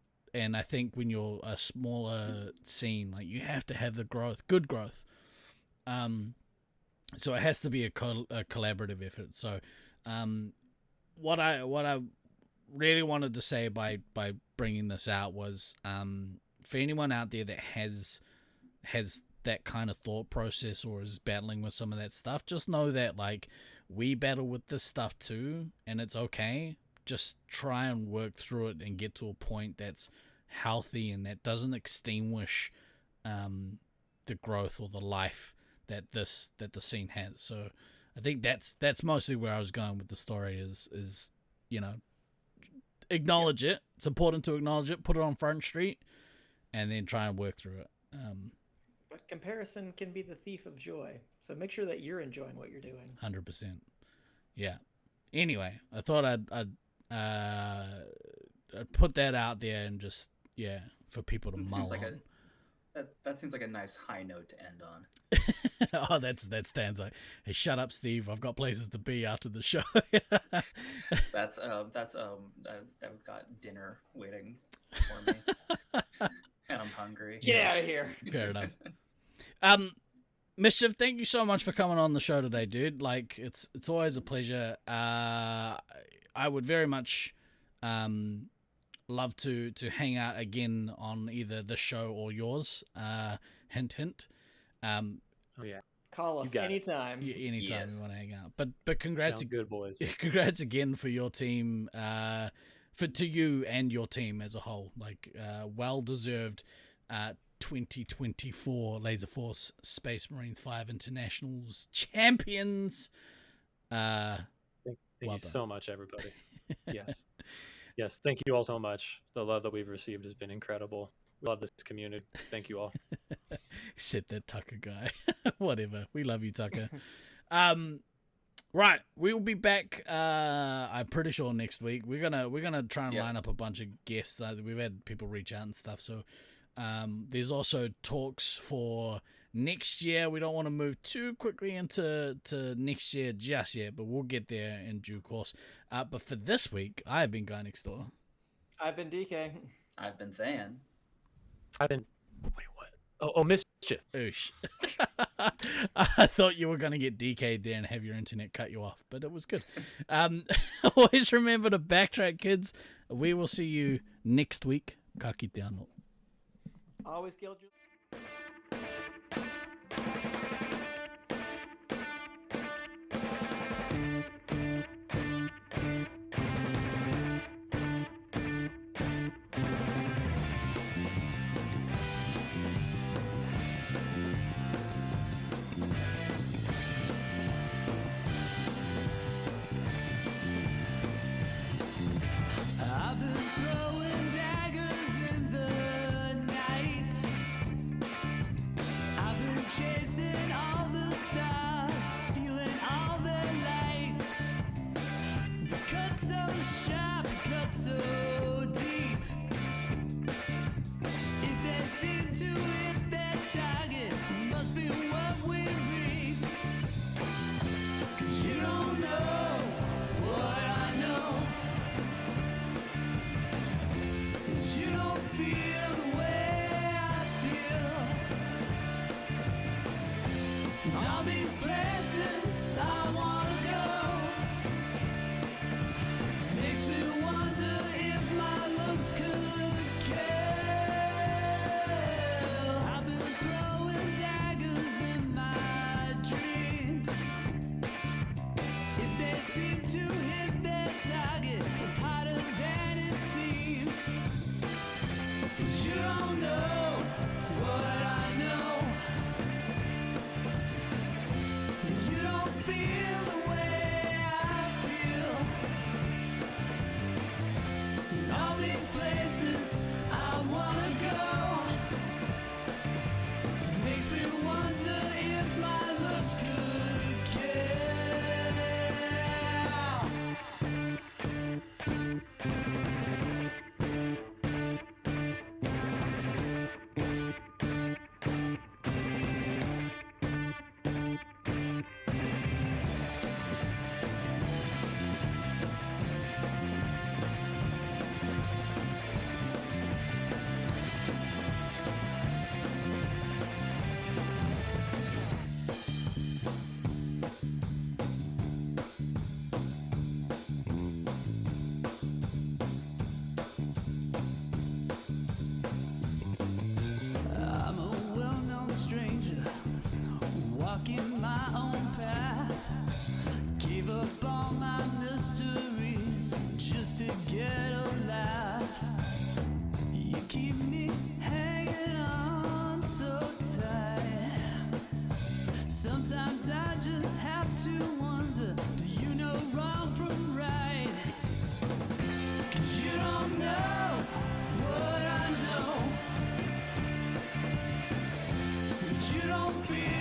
I think when you're a smaller scene, like, you have to have the growth, good growth. So it has to be a collaborative effort. So what I really wanted to say by bringing this out was, for anyone out there that has that kind of thought process or is battling with some of that stuff, just know that like we battle with this stuff too, and it's okay. Just try and work through it and get to a point that's healthy and that doesn't extinguish the growth or the life that the scene has. So I think that's mostly where I was going with the story is acknowledge it. It's important to acknowledge it, put it on Front Street, and then try and work through it. But comparison can be the thief of joy. So make sure that you're enjoying what you're doing. 100%. Yeah. Anyway, I thought I'd put that out there and just, for people to mull on. That seems like a nice high note to end on. Oh, that stands like, hey, shut up, Steve. I've got places to be after the show. I've got dinner waiting for me. And I'm hungry. Get out of here. Fair enough. Mischief, thank you so much for coming on the show today, dude. Like, it's always a pleasure. I would very much love to hang out again on either the show or yours. Hint, hint. Oh yeah. Call us got it. anytime. Anytime Yes. you want to hang out. But congrats, Sounds good, boys. congrats again for your team. To you and your team as a whole. Like, well deserved. 2024 Laser Force Space Marines 5 Internationals champions. Thank Well you done. so much, everybody. Yes. Yes, thank you all so much. The love that we've received has been incredible. We love this community. Thank you all. Except that Tucker guy. Whatever. We love you, Tucker. Right, we will be back. I'm pretty sure next week. We're gonna try and line up a bunch of guests. We've had people reach out and stuff. So there's also talks for next year. We don't want to move too quickly into next year just yet, but we'll get there in due course. But for this week, I've been Guy Next Door. I've been DK. I've been Than. I've been. Wait, what? Oh, Mischief. Oosh. I thought you were going to get DK'd there and have your internet cut you off, but it was good. Always remember to backtrack, kids. We will see you next week. Ka kite anō. Always killed you. I've been throwing daggers in the night. I've been chasing all the stars, stealing all their lights. The cut so sharp, cut so deep. If they seem to hit their target, must be what we reap. 'Cause you don't know what I know. You don't feel the way I feel. All these places I wanna go makes me wonder if my looks could kill. I've been throwing daggers in my dreams. If they seem to hit their target, it's harder than it seems. 'Cause you don't know what I know. And you don't feel the way I feel. And all these places I wanna go makes me wonder if my looks could kill. I'm a well-known stranger, walking my own path. Gave up all my mysteries just to get a laugh. You keep me hanging on so tight. Sometimes I just have to wonder, do you know wrong from right? 'Cause you don't know what I know. But you don't feel